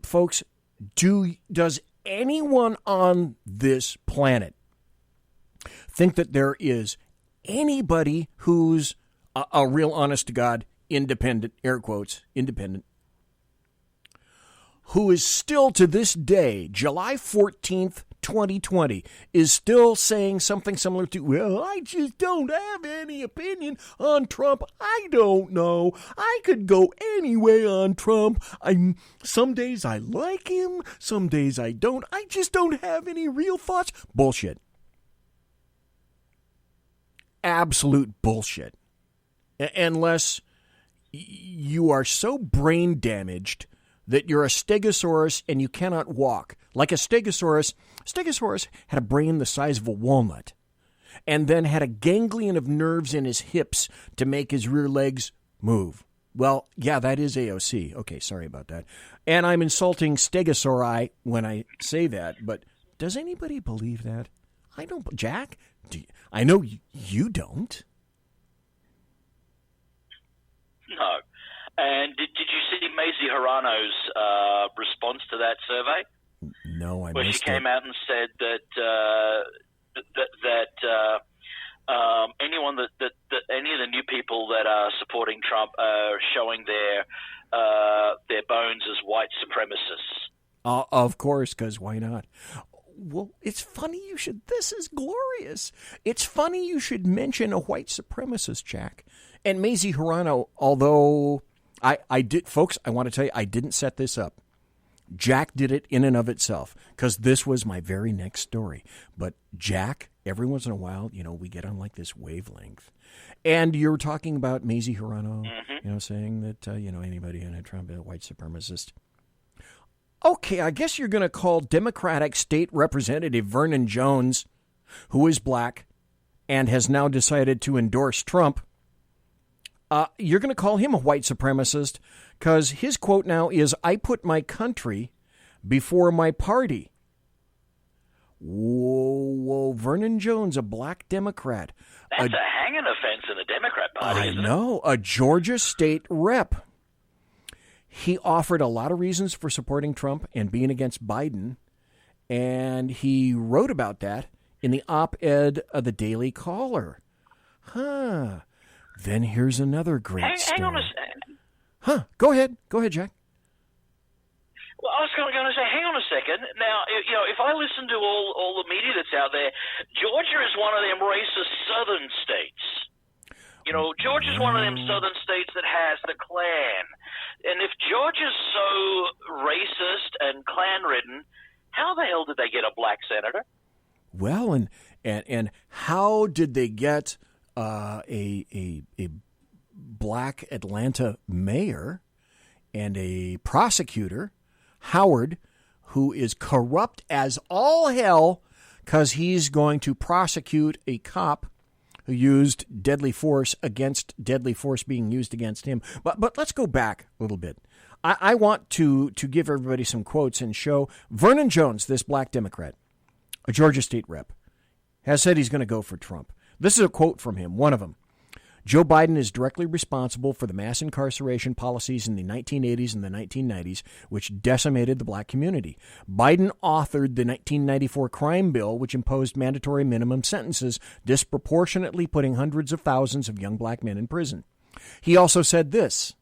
folks, does anyone on this planet think that there is anybody who's a real honest-to-God independent, air quotes, independent, who is still to this day, July 14th, 2020, is still saying something similar to, well, I just don't have any opinion on Trump. I don't know. I could go any way on Trump. Some days I like him. Some days I don't. I just don't have any real thoughts. Bullshit. Absolute bullshit. Unless you are so brain damaged that you're a stegosaurus and you cannot walk. Like a stegosaurus had a brain the size of a walnut and then had a ganglion of nerves in his hips to make his rear legs move. Well, yeah, that is AOC. Okay, sorry about that. And I'm insulting stegosauri when I say that, but does anybody believe that? I don't. Jack, I know you don't. No. And did you see Mazie Hirano's response to that survey? No, I missed it. Where she came out and said that anyone that any of the new people that are supporting Trump are showing their bones as white supremacists. Of course, because why not? Well, it's funny you should. This is glorious. It's funny you should mention a white supremacist, Jack. And Mazie Hirono, although I did, folks, I want to tell you, I didn't set this up. Jack did it in and of itself, because this was my very next story. But Jack, every once in a while, we get on like this wavelength. And you're talking about Mazie Hirono, saying that, anybody in a Trump is a white supremacist. Okay, I guess you're going to call Democratic State Representative Vernon Jones, who is black and has now decided to endorse Trump, you're going to call him a white supremacist because his quote now is, "I put my country before my party." Whoa, Vernon Jones, a black Democrat. That's a hanging offense in the Democrat Party, I isn't know, a Georgia state rep. He offered a lot of reasons for supporting Trump and being against Biden, and he wrote about that in the op-ed of the Daily Caller. Then here's another great story. Hang on a second. Go ahead, Jack. Well, I was going to say, hang on a second. Now, if I listen to all the media that's out there, Georgia is one of them racist southern states. Georgia's one of them southern states that has the Klan. And if Georgia's so racist and Klan-ridden, how the hell did they get a black senator? Well, and how did they get a black Atlanta mayor and a prosecutor, Howard, who is corrupt as all hell because he's going to prosecute a cop who used deadly force against deadly force being used against him. But let's go back a little bit. I want to give everybody some quotes and show Vernon Jones, this black Democrat, a Georgia state rep, has said he's going to go for Trump. This is a quote from him, one of them. "Joe Biden is directly responsible for the mass incarceration policies in the 1980s and the 1990s, which decimated the black community. Biden authored the 1994 crime bill, which imposed mandatory minimum sentences, disproportionately putting hundreds of thousands of young black men in prison." He also said this: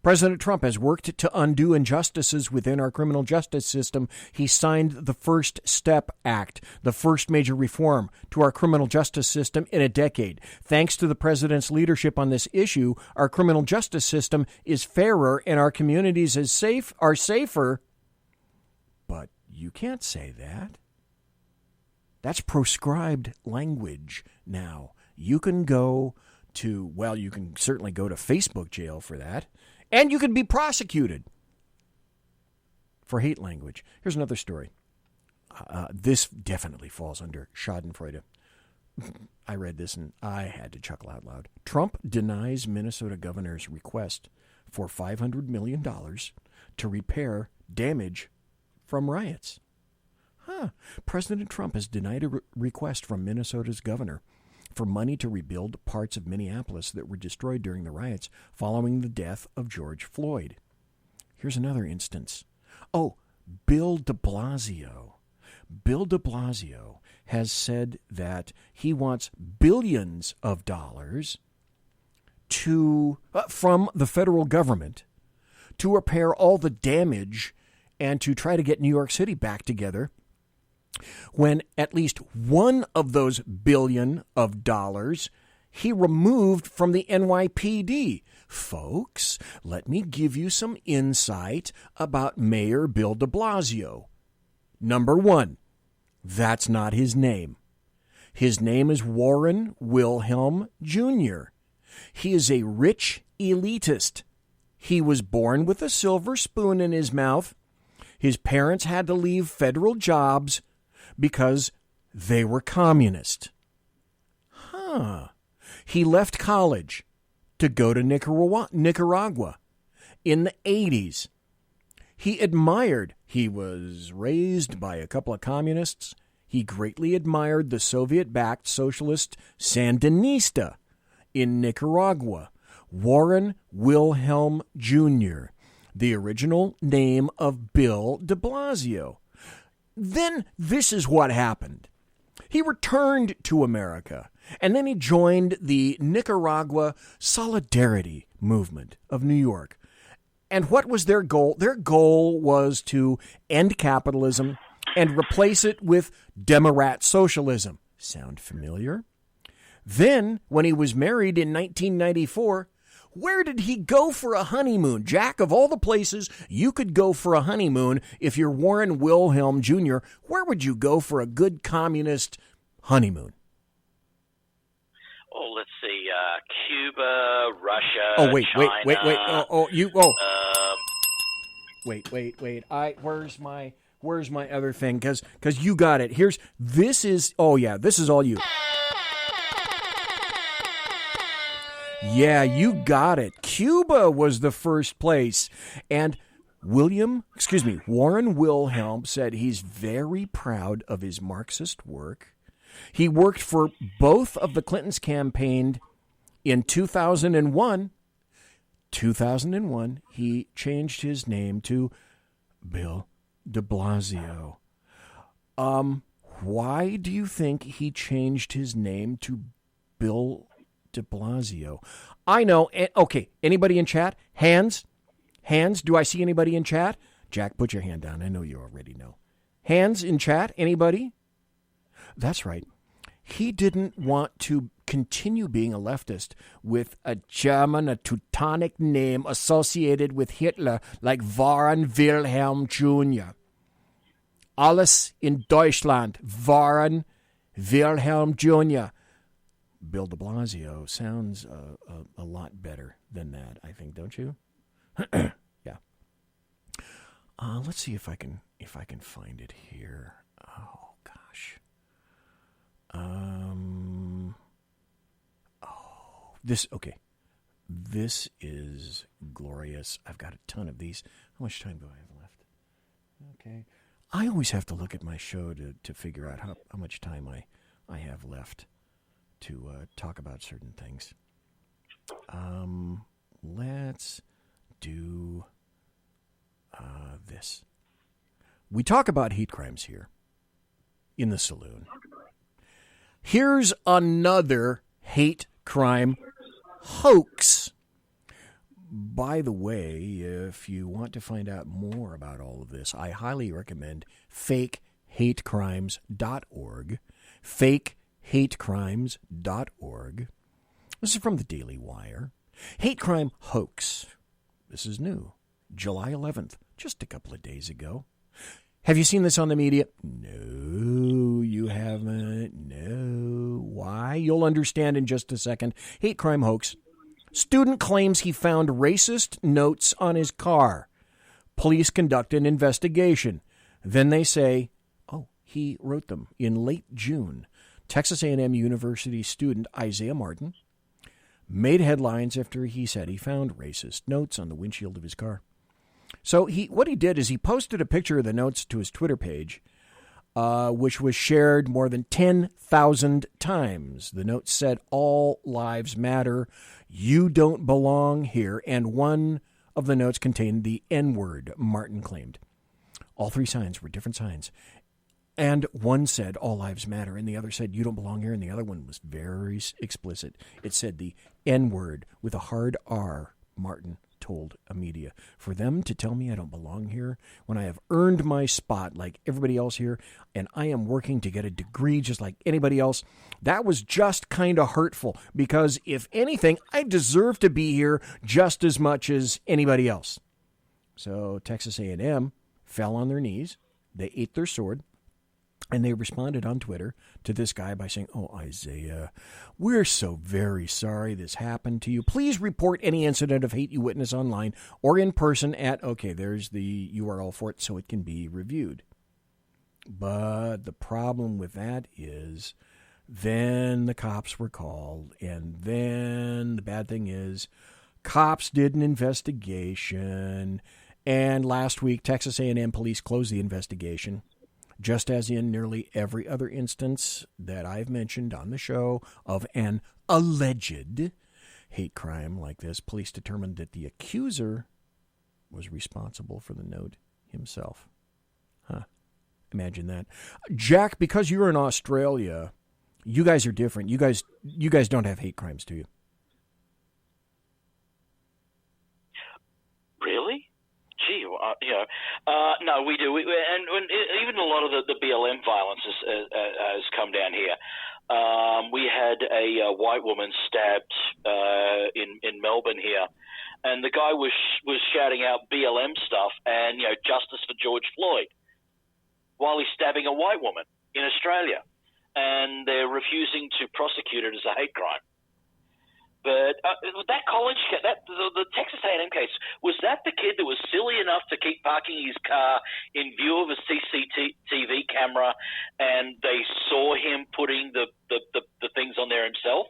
"President Trump has worked to undo injustices within our criminal justice system. He signed the First Step Act, the first major reform to our criminal justice system in a decade. Thanks to the president's leadership on this issue, our criminal justice system is fairer and our communities are safer." But you can't say that. That's proscribed language now. You can go to, well, you can certainly go to Facebook jail for that. And you can be prosecuted for hate language. Here's another story. This definitely falls under Schadenfreude. I read this and I had to chuckle out loud. Trump denies Minnesota governor's request for $500 million to repair damage from riots. President Trump has denied a request from Minnesota's governor for money to rebuild parts of Minneapolis that were destroyed during the riots following the death of George Floyd. Here's another instance. Bill de Blasio. Bill de Blasio has said that he wants billions of dollars from the federal government to repair all the damage and to try to get New York City back together, when at least one of those billion of dollars he removed from the NYPD. Folks, let me give you some insight about Mayor Bill de Blasio. Number one, that's not his name. His name is Warren Wilhelm Jr. He is a rich elitist. He was born with a silver spoon in his mouth. His parents had to leave federal jobs because they were communist. He left college to go to Nicaragua in the 80s. He was raised by a couple of communists. He greatly admired the Soviet-backed socialist Sandinista in Nicaragua, Warren Wilhelm Jr., the original name of Bill de Blasio. Then this is what happened. He returned to America, and then he joined the Nicaragua Solidarity Movement of New York. And what was their goal? Their goal was to end capitalism and replace it with Democrat socialism. Sound familiar? Then, when he was married in 1994, where did he go for a honeymoon? Jack, of all the places you could go for a honeymoon if you're Warren Wilhelm Jr., where would you go for a good communist honeymoon? Oh, let's see. Cuba, Russia, Oh, wait, China. wait. Where's my other thing? Because you got it. This is all you. Yeah, you got it. Cuba was the first place. And Warren Wilhelm said he's very proud of his Marxist work. He worked for both of the Clintons campaigned in 2001. 2001, he changed his name to Bill de Blasio. Why do you think he changed his name to Bill de Blasio? I know. Okay, anybody in chat? Hands? Do I see anybody in chat? Jack, put your hand down. I know you already know. Hands in chat? Anybody? That's right. He didn't want to continue being a leftist with a German, a Teutonic name associated with Hitler like Warren Wilhelm Jr. Alles in Deutschland. Warren Wilhelm Jr. Bill de Blasio sounds a lot better than that, I think, don't you? Yeah. Let's see if I can find it here. Oh gosh. This is glorious. I've got a ton of these. How much time do I have left? Okay. I always have to look at my show to figure out how much time I have left to talk about certain things. Let's do this. We talk about hate crimes here in the Saloon. Here's another hate crime hoax. By the way, if you want to find out more about all of this, I highly recommend fakehatecrimes.org. Fakehatecrimes.org. This is from the Daily Wire. Hate crime hoax. This is new. July 11th, just a couple of days ago. Have you seen this on the media? No, you haven't. No. Why? You'll understand in just a second. Hate crime hoax. Student claims he found racist notes on his car. Police conduct an investigation. Then they say, oh, he wrote them. In late June, Texas A&M University student Isaiah Martin made headlines after he said he found racist notes on the windshield of his car. So what he did is he posted a picture of the notes to his Twitter page, which was shared more than 10,000 times. The note said, "All lives matter. You don't belong here." And one of the notes contained the N-word, Martin claimed. All three signs were different signs. And one said, "All lives matter," and the other said, "You don't belong here," and the other one was very explicit. It said the N-word with a hard R, Martin told a media. For them to tell me I don't belong here when I have earned my spot like everybody else here, and I am working to get a degree just like anybody else, that was just kind of hurtful, because if anything, I deserve to be here just as much as anybody else. So Texas A&M fell on their knees. They ate their sword. And they responded on Twitter to this guy by saying, "Oh, Isaiah, we're so very sorry this happened to you. Please report any incident of hate you witness online or in person at," okay, there's the URL for it so it can be reviewed. But the problem with that is then the cops were called. And then the bad thing is cops did an investigation. And last week, Texas A&M police closed the investigation. Just as in nearly every other instance that I've mentioned on the show of an alleged hate crime like this, police determined that the accuser was responsible for the note himself. Imagine that. Jack, because you're in Australia, you guys are different. You guys don't have hate crimes, do you? Really? Gee, No, we do. And even a lot of the BLM violence has come down here. We had a white woman stabbed in Melbourne here, and the guy was shouting out BLM stuff and justice for George Floyd while he's stabbing a white woman in Australia, and they're refusing to prosecute it as a hate crime. But that college, the Texas A&M case, was that the kid that was silly enough to keep parking his car in view of a CCTV camera, and they saw him putting the things on there himself?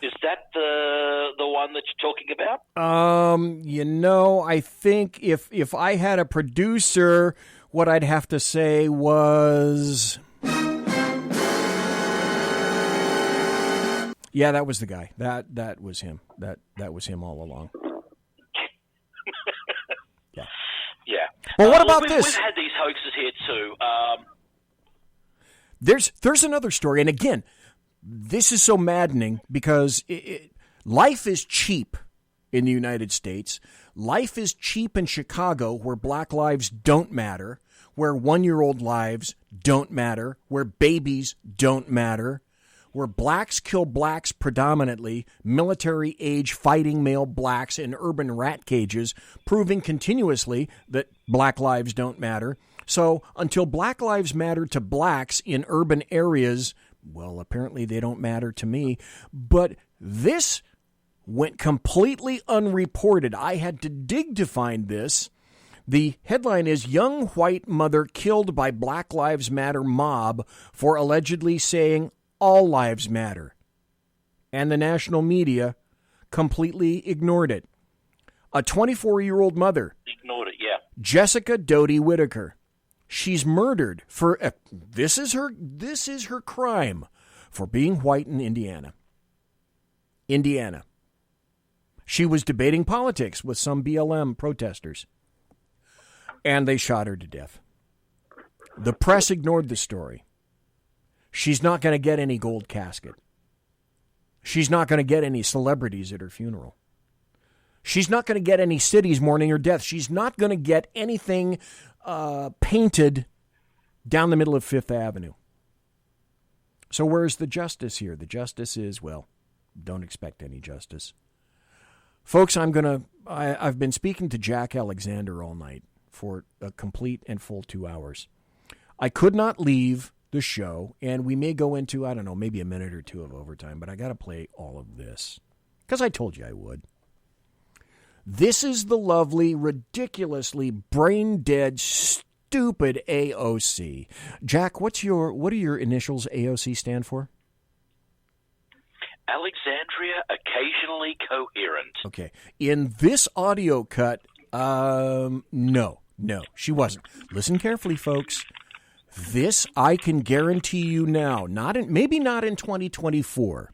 Is that the one that you're talking about? I think if I had a producer, what I'd have to say was... Yeah, that was the guy. That was him. That was him all along. Yeah. Yeah. Well, what about this? We've had these hoaxes here too. There's another story, and again, this is so maddening because life is cheap in the United States. Life is cheap in Chicago, where black lives don't matter, where 1-year-old lives don't matter, where babies don't matter, where blacks kill blacks predominantly, military-age fighting male blacks in urban rat cages, proving continuously that black lives don't matter. So until black lives matter to blacks in urban areas, well, apparently they don't matter to me. But this went completely unreported. I had to dig to find this. The headline is, Young White Mother Killed by Black Lives Matter Mob for Allegedly Saying All Lives Matter. And the national media completely ignored it. A 24-year-old mother. Ignored it, yeah. Jessica Doty Whitaker. She's murdered for this is her crime for being white in Indiana. Indiana. She was debating politics with some BLM protesters, and they shot her to death. The press ignored the story. She's not going to get any gold casket. She's not going to get any celebrities at her funeral. She's not going to get any cities mourning her death. She's not going to get anything painted down the middle of Fifth Avenue. So where's the justice here? The justice is, well, don't expect any justice. Folks, I've been speaking to Jack Alexander all night for a complete and full 2 hours. I could not leave the show, and we may go into, I don't know, maybe a minute or two of overtime, but I got to play all of this because I told you I would. This is the lovely, ridiculously brain-dead, stupid AOC. Jack, what do your initials AOC stand for? Alexandria Occasionally Coherent. Okay. In this audio cut, no, she wasn't. Listen carefully, folks. This I can guarantee you now. Maybe not in 2024.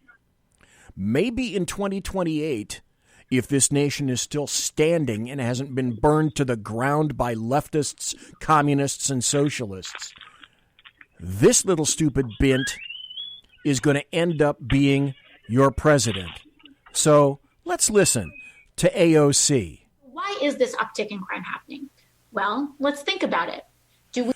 Maybe in 2028. If this nation is still standing and hasn't been burned to the ground by leftists, communists, and socialists, this little stupid bint is going to end up being your president. So let's listen to AOC. Why is this uptick in crime happening? Well, let's think about it.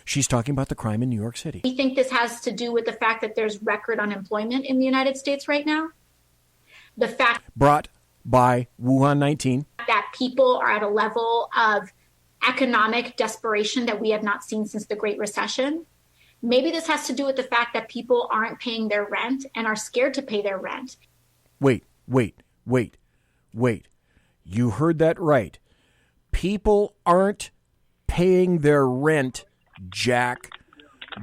She's talking about the crime in New York City. We think this has to do with the fact that there's record unemployment in the United States right now? The fact brought by Wuhan 19. That people are at a level of economic desperation that we have not seen since the Great Recession. Maybe this has to do with the fact that people aren't paying their rent and are scared to pay their rent. Wait. You heard that right. People aren't paying their rent, Jack,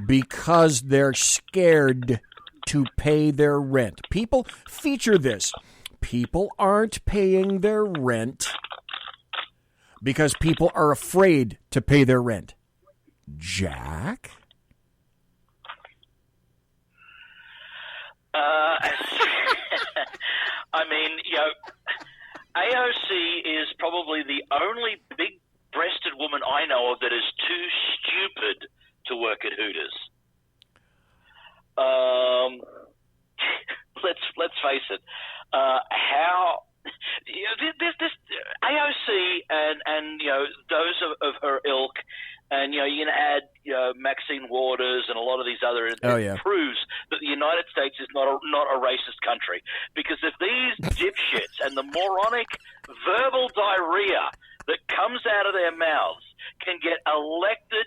because they're scared to pay their rent. People feature this. People aren't paying their rent because people are afraid to pay their rent. Jack? I mean, AOC is probably the only big-breasted woman I know of that is too stupid to work at Hooters. Let's face it. How this AOC and those of her ilk, and you can add Maxine Waters and a lot of these other. It proves that the United States is not a racist country, because if these dipshits and the moronic verbal diarrhea that comes out of their mouths can get elected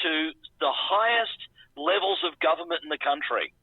to the highest levels of government in the country,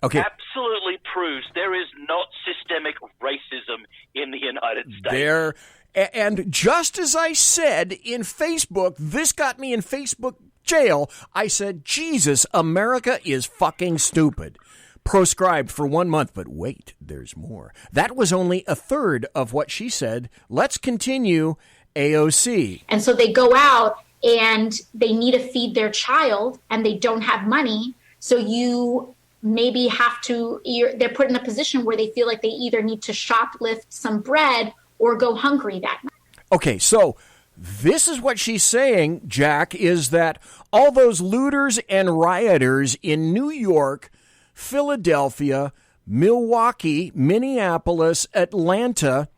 absolutely proves there is not systemic racism in the United States. And just as I said in Facebook, this got me in Facebook jail, I said, Jesus, America is fucking stupid. Proscribed for 1 month, but wait, there's more. That was only a third of what she said. Let's continue, AOC. And so they go out and they need to feed their child and they don't have money. So you maybe have to, they're put in a position where they feel like they either need to shoplift some bread or go hungry that night. Okay, so this is what she's saying, Jack, is that all those looters and rioters in New York, Philadelphia, Milwaukee, Minneapolis, Atlanta,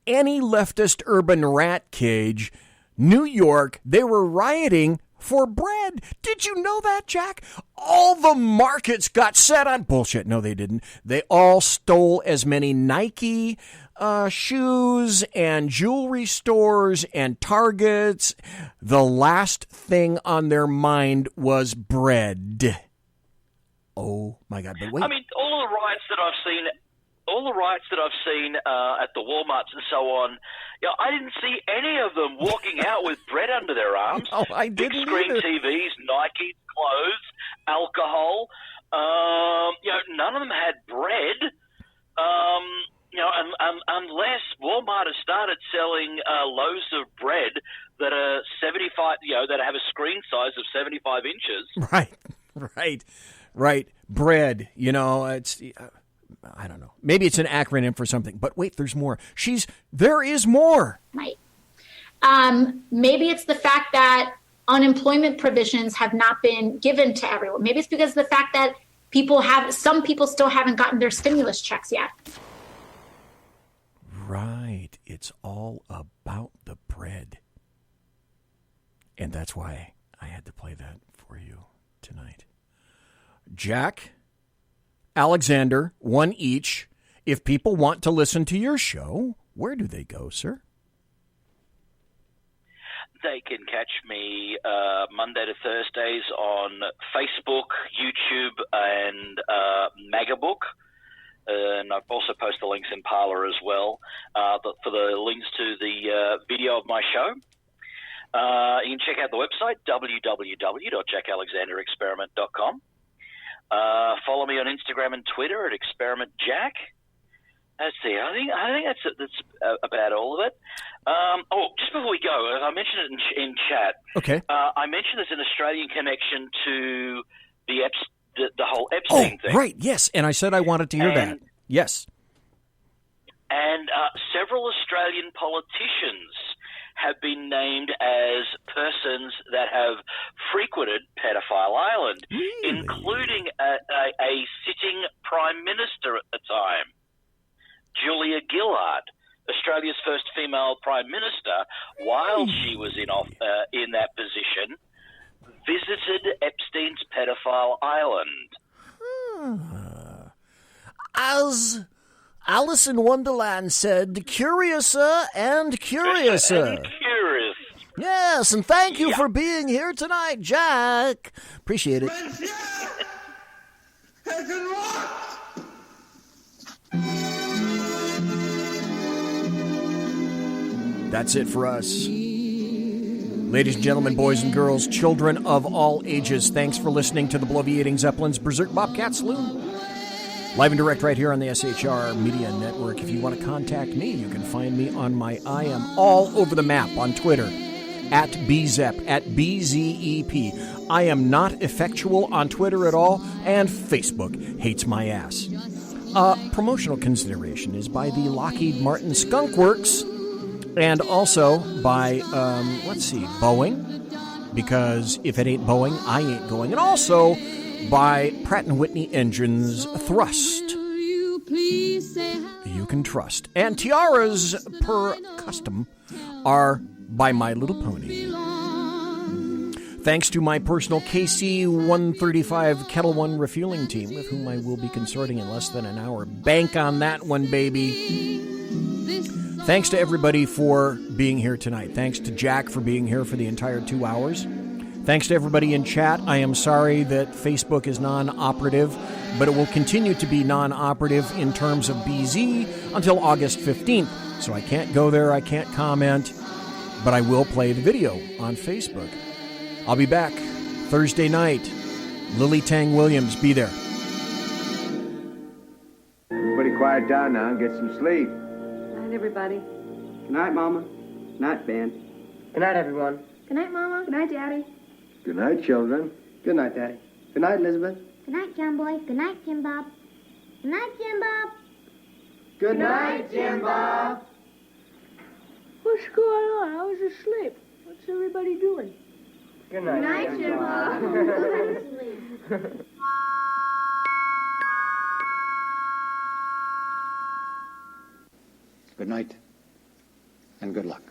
any leftist urban rat cage, New York, they were rioting for bread. Did you know that, Jack? All the markets got set on bullshit. No, they didn't. They all stole as many Nike shoes and jewelry stores and Targets. The last thing on their mind was bread. Oh my God! But wait. I mean, all the riots that I've seen at the Walmarts and so on, I didn't see any of them walking out with bread under their arms. Oh, I didn't. Big screen either. TVs, Nike clothes, alcohol. None of them had bread. Unless Walmart has started selling loaves of bread that are 75, that have a screen size of 75 inches. Right. Bread. It's. I don't know. Maybe it's an acronym for something. But wait, there's more. There is more. Right. Maybe it's the fact that unemployment provisions have not been given to everyone. Maybe it's because of the fact that some people still haven't gotten their stimulus checks yet. Right. It's all about the bread. And that's why I had to play that for you tonight. Jack, Alexander, one each. If people want to listen to your show, where do they go, sir? They can catch me Monday to Thursdays on Facebook, YouTube, and Magabook. And I've also posted the links in Parler as well. For the links to the video of my show, you can check out the website, www.jackalexanderexperiment.com. Follow me on Instagram and Twitter at ExperimentJack. Let's see. I think that's about all of it. Just before we go, I mentioned it in chat. Okay. I mentioned there's an Australian connection to the whole Epstein thing. Right. Yes. And I said I wanted to hear that. Yes. And several Australian politicians have been named as persons that have frequented Pedophile Island, including a sitting Prime Minister at the time. Julia Gillard, Australia's first female Prime Minister, while she was in that position, visited Epstein's Pedophile Island. As Alice in Wonderland said, curiouser and curiouser. Yes, and thank you for being here tonight, Jack. Appreciate it. That's it for us. Ladies and gentlemen, boys and girls, children of all ages, thanks for listening to the Bloviating Zeppelin's Berserk, Bobcat, Saloon. Live and direct right here on the SHR Media Network. If you want to contact me, you can find me on I am all over the map on Twitter, at BZEP, at BZEP. I am not effectual on Twitter at all, and Facebook hates my ass. Promotional consideration is by the Lockheed Martin Skunk Works, and also by, Boeing, because if it ain't Boeing, I ain't going, and also by Pratt & Whitney Engines Thrust. You can trust. And tiaras, per custom, are by My Little Pony. Thanks to my personal KC-135 Kettle One refueling team, with whom I will be consorting in less than an hour. Bank on that one, baby. Thanks to everybody for being here tonight. Thanks to Jack for being here for the entire 2 hours. Thanks to everybody in chat. I am sorry that Facebook is non-operative, but it will continue to be non-operative in terms of BZ until August 15th. So I can't go there, I can't comment, but I will play the video on Facebook. I'll be back Thursday night. Lily Tang Williams, be there. Everybody quiet down now and get some sleep. Good night, everybody. Good night, Mama. Good night, Ben. Good night, everyone. Good night, Mama. Good night, Daddy. Good night, children. Good night, Daddy. Good night, Elizabeth. Good night, John Boy. Good night, Jim Bob. Good night, Jim Bob. Good night, Jim Bob. What's going on? I was asleep. What's everybody doing? Good night, Good night, Jim Bob. Good night, and good luck.